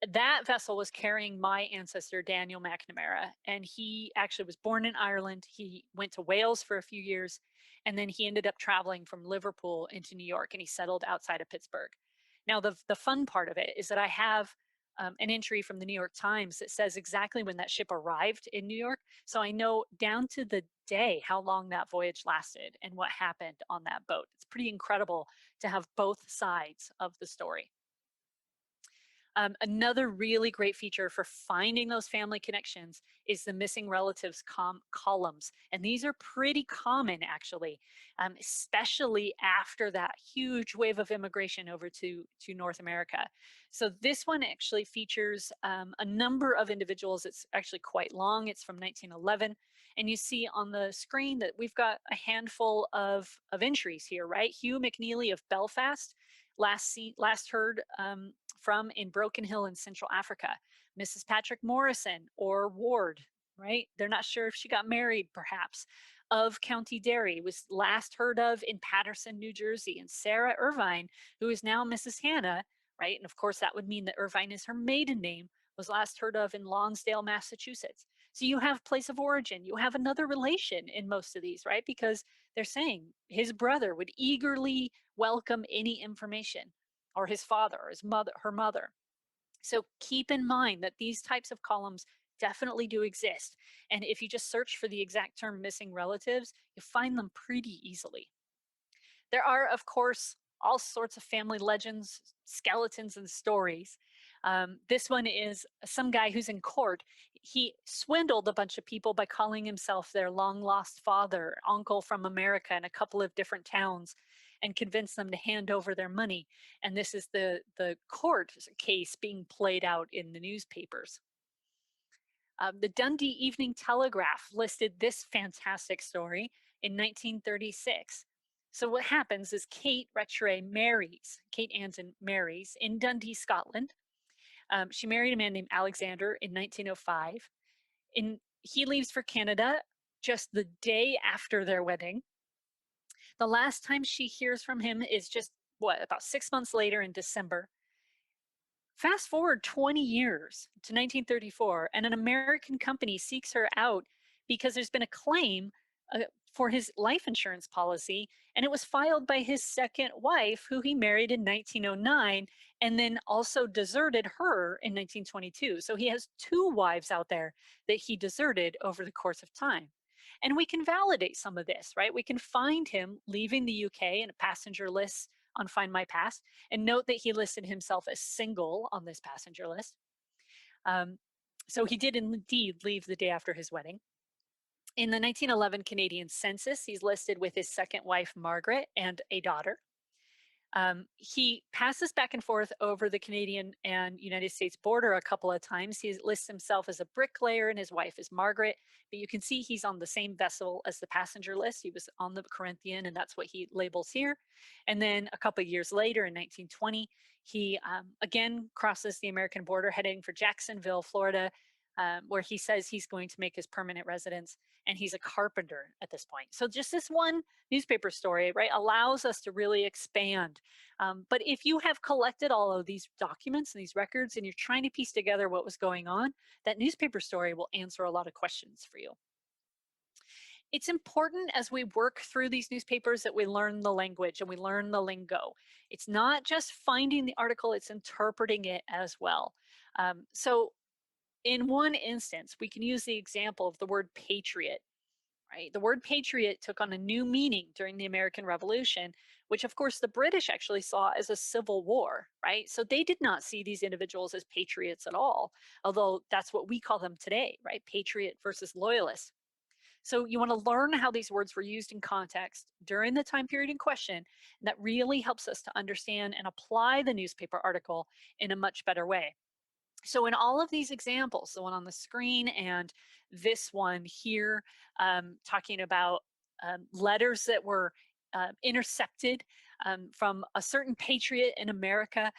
That vessel was carrying my ancestor, Daniel McNamara, and he actually was born in Ireland. He went to Wales for a few years, and then he ended up traveling from Liverpool into New York, and he settled outside of Pittsburgh. Now, the fun part of it is that I have an entry from the New York Times that says exactly when that ship arrived in New York. So I know down to the day how long that voyage lasted and what happened on that boat. It's pretty incredible to have both sides of the story. Another really great feature for finding those family connections is the missing relatives columns. And these are pretty common, actually, especially after that huge wave of immigration over to North America. So this one actually features a number of individuals. It's actually quite long. It's from 1911. And you see on the screen that we've got a handful of entries here, right? Hugh McNeely of Belfast, last heard from in Broken Hill in Central Africa. Mrs. Patrick Morrison or Ward, right? They're not sure if she got married, perhaps. Of County Derry was last heard of in Paterson, New Jersey. And Sarah Irvine, who is now Mrs. Hannah, right? And of course, that would mean that Irvine is her maiden name, was last heard of in Lonsdale, Massachusetts. So you have place of origin, you have another relation in most of these, right? Because they're saying his brother would eagerly welcome any information, or his father, or her mother. So keep in mind that these types of columns definitely do exist. And if you just search for the exact term missing relatives, you find them pretty easily. There are, of course, all sorts of family legends, skeletons, and stories. This one is some guy who's in court. He swindled a bunch of people by calling himself their long lost father, uncle from America in a couple of different towns, and convinced them to hand over their money. And this is the court case being played out in the newspapers. The Dundee Evening Telegraph listed this fantastic story in 1936. So what happens is Kate Anson marries in Dundee, Scotland. She married a man named Alexander in 1905. He leaves for Canada just the day after their wedding. The last time she hears from him is just about 6 months later in December. Fast forward 20 years to 1934, and an American company seeks her out because there's been a claim for his life insurance policy, and it was filed by his second wife, who he married in 1909, and then also deserted her in 1922. So he has two wives out there that he deserted over the course of time. And we can validate some of this, right? We can find him leaving the UK in a passenger list on Findmypast, and note that he listed himself as single on this passenger list. Um, so he did indeed leave the day after his wedding. In the 1911 Canadian Census, he's listed with his second wife, Margaret, and a daughter. He passes back and forth over the Canadian and United States border a couple of times. He lists himself as a bricklayer and his wife is Margaret, but you can see he's on the same vessel as the passenger list. He was on the Corinthian, and that's what he labels here. And then a couple of years later, in 1920, he again crosses the American border, heading for Jacksonville, Florida, where he says he's going to make his permanent residence, and he's a carpenter at this point. So just this one newspaper story, right, allows us to really expand. But if you have collected all of these documents and these records and you're trying to piece together what was going on, that newspaper story will answer a lot of questions for you. It's important as we work through these newspapers that we learn the language and we learn the lingo. It's not just finding the article, it's interpreting it as well. So in one instance, we can use the example of the word patriot. Right? The word patriot took on a new meaning during the American Revolution, which of course the British actually saw as a civil war, right? So they did not see these individuals as patriots at all, although that's what we call them today, right? Patriot versus loyalist. So you want to learn how these words were used in context during the time period in question, and that really helps us to understand and apply the newspaper article in a much better way. So in all of these examples, the one on the screen and this one here, talking about letters that were intercepted from a certain patriot in America,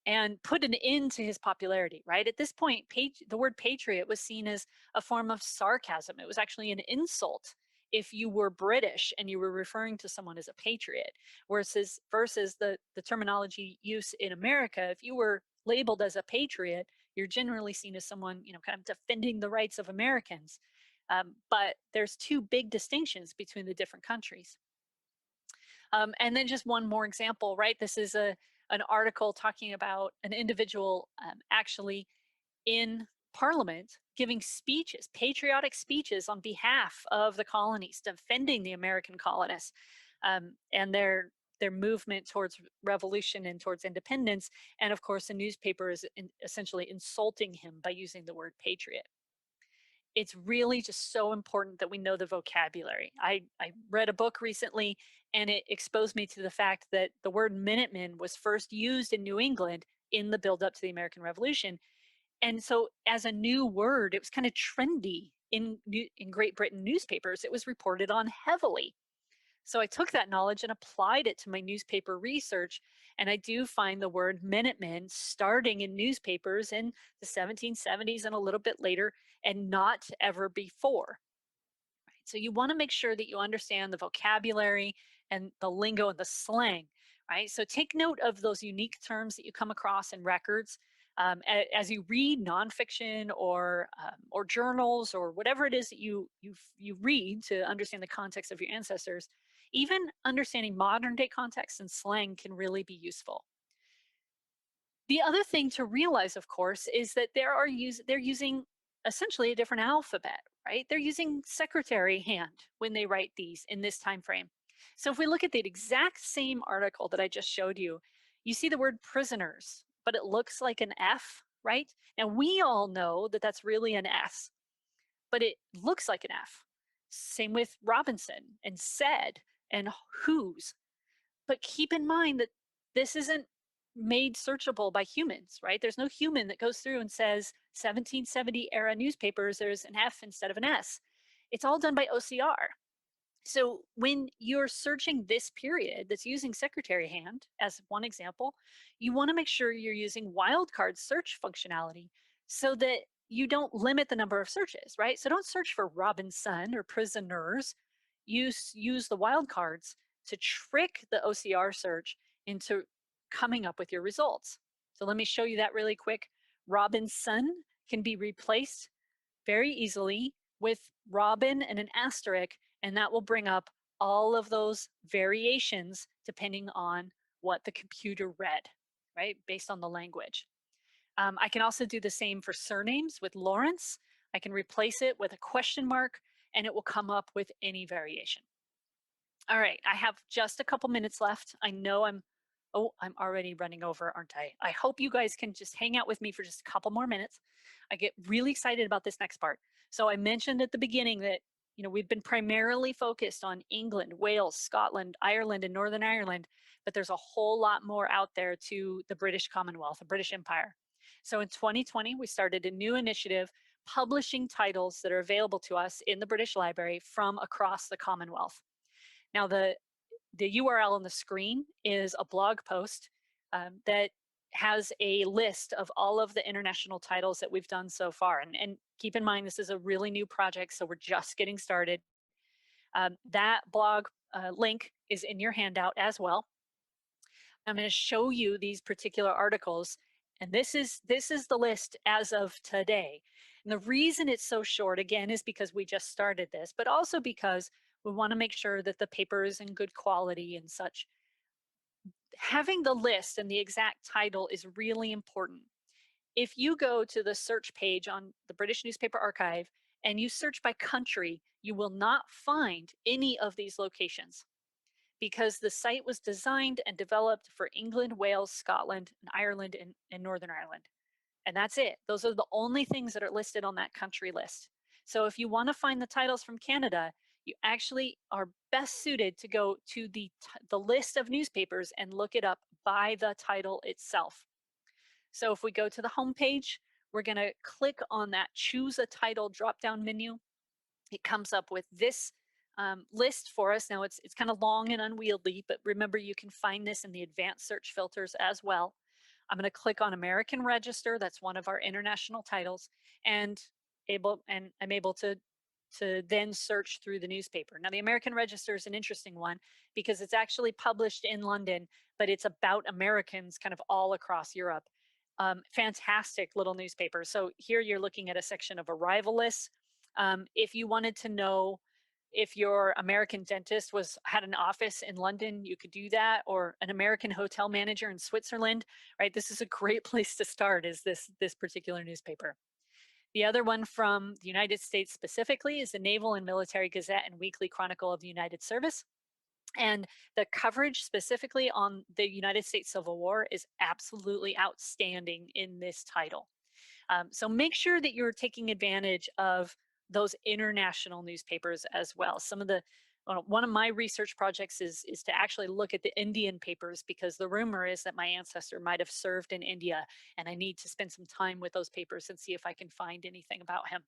and put an end to his popularity, right? At this point, the word patriot was seen as a form of sarcasm. It was actually an insult if you were British and you were referring to someone as a patriot, versus the terminology use in America, if you were labeled as a patriot, you're generally seen as someone, kind of defending the rights of Americans. But there's two big distinctions between the different countries. And then just one more example, right? This is an article talking about an individual actually in Parliament giving speeches, patriotic speeches on behalf of the colonies, defending the American colonists, and their movement towards revolution and towards independence. And of course, the newspaper is essentially insulting him by using the word patriot. It's really just so important that we know the vocabulary. I read a book recently, and it exposed me to the fact that the word Minutemen was first used in New England in the build up to the American Revolution. And so as a new word, it was kind of trendy in Great Britain newspapers. It was reported on heavily. So I took that knowledge and applied it to my newspaper research. And I do find the word Minutemen starting in newspapers in the 1770s and a little bit later, and not ever before. Right? So you want to make sure that you understand the vocabulary and the lingo and the slang, right? So take note of those unique terms that you come across in records. As you read nonfiction or journals or whatever it is that you read to understand the context of your ancestors, even understanding modern day context and slang can really be useful. The other thing to realize, of course, is that they're using essentially a different alphabet, right? They're using secretary hand when they write these in this time frame. So if we look at the exact same article that I just showed you, you see the word prisoners, but it looks like an F, right? Now we all know that that's really an S, but it looks like an F. Same with Robinson and said and whose. But keep in mind that this isn't made searchable by humans, right? There's no human that goes through and says 1770 era newspapers, there's an F instead of an S. It's all done by OCR. So when you're searching this period that's using secretary hand as one example, you want to make sure you're using wildcard search functionality so that you don't limit the number of searches, right? So don't search for Robinson or prisoners. Use the wildcards to trick the OCR search into coming up with your results. So let me show you that really quick. Robinson can be replaced very easily with Robin and an asterisk, and that will bring up all of those variations depending on what the computer read, right? Based on the language. I can also do the same for surnames with Lawrence. I can replace it with a question mark and it will come up with any variation. All right, I have just a couple minutes left. I know I'm already running over, aren't I? I hope you guys can just hang out with me for just a couple more minutes. I get really excited about this next part. So I mentioned at the beginning that, we've been primarily focused on England, Wales, Scotland, Ireland, and Northern Ireland, but there's a whole lot more out there to the British Commonwealth, the British Empire. So in 2020, we started a new initiative publishing titles that are available to us in the British Library from across the Commonwealth. Now, the URL on the screen is a blog post that has a list of all of the international titles that we've done so far. And keep in mind, this is a really new project, so we're just getting started. That blog link is in your handout as well. I'm going to show you these particular articles, and this is the list as of today. And the reason it's so short, again, is because we just started this, but also because we want to make sure that the paper is in good quality and such. Having the list and the exact title is really important. If you go to the search page on the British Newspaper Archive and you search by country, you will not find any of these locations because the site was designed and developed for England, Wales, Scotland, and Ireland, and Northern Ireland. And that's it. Those are the only things that are listed on that country list. So if you want to find the titles from Canada, you actually are best suited to go to the list of newspapers and look it up by the title itself. So if we go to the home page, we're going to click on that choose a title drop-down menu. It comes up with this list for us. Now it's kind of long and unwieldy, but remember you can find this in the advanced search filters as well. I'm going to click on American Register. That's one of our international titles, and I'm able to then search through the newspaper. Now the American Register is an interesting one because it's actually published in London, but it's about Americans kind of all across Europe. Fantastic little newspaper. So here you're looking at a section of arrival lists. If you wanted to know if your American dentist had an office in London, you could do that, or an American hotel manager in Switzerland, right? This is a great place to start, is this particular newspaper. The other one from the United States specifically is the Naval and Military Gazette and Weekly Chronicle of the United Service. And the coverage specifically on the United States Civil War is absolutely outstanding in this title. So make sure that you're taking advantage of those international newspapers as well. One of my research projects is to actually look at the Indian papers, because the rumor is that my ancestor might have served in India, and I need to spend some time with those papers and see if I can find anything about him.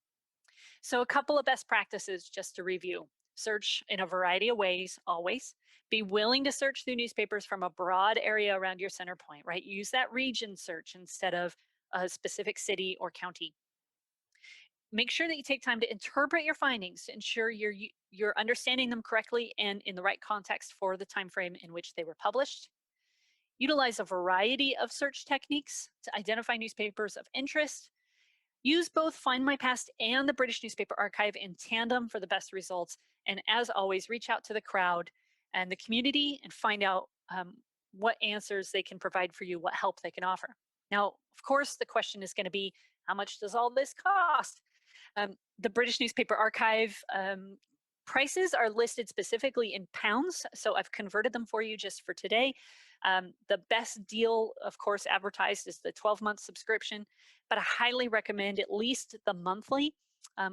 So a couple of best practices just to review. Search in a variety of ways, always. Be willing to search through newspapers from a broad area around your center point, right? Use that region search instead of a specific city or county. Make sure that you take time to interpret your findings to ensure you're understanding them correctly and in the right context for the time frame in which they were published. Utilize a variety of search techniques to identify newspapers of interest. Use both Findmypast and the British Newspaper Archive in tandem for the best results. And as always, reach out to the crowd and the community and find out what answers they can provide for you, what help they can offer. Now, of course, the question is going to be, how much does all this cost? The British Newspaper Archive prices are listed specifically in pounds, so I've converted them for you just for today. The best deal, of course, advertised is the 12-month subscription, but I highly recommend at least the monthly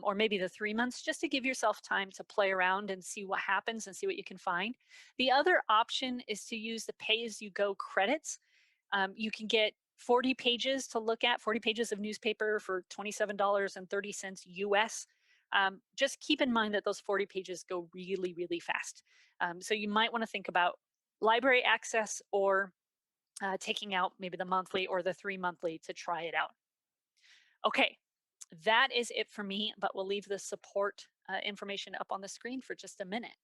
or maybe the 3 months, just to give yourself time to play around and see what happens and see what you can find. The other option is to use the pay-as-you-go credits. You can get 40 pages to look at, 40 pages of newspaper for $27.30 US. Just keep in mind that those 40 pages go really, really fast. So you might want to think about library access or taking out maybe the monthly or the 3 monthly to try it out. Okay, that is it for me, but we'll leave the support information up on the screen for just a minute.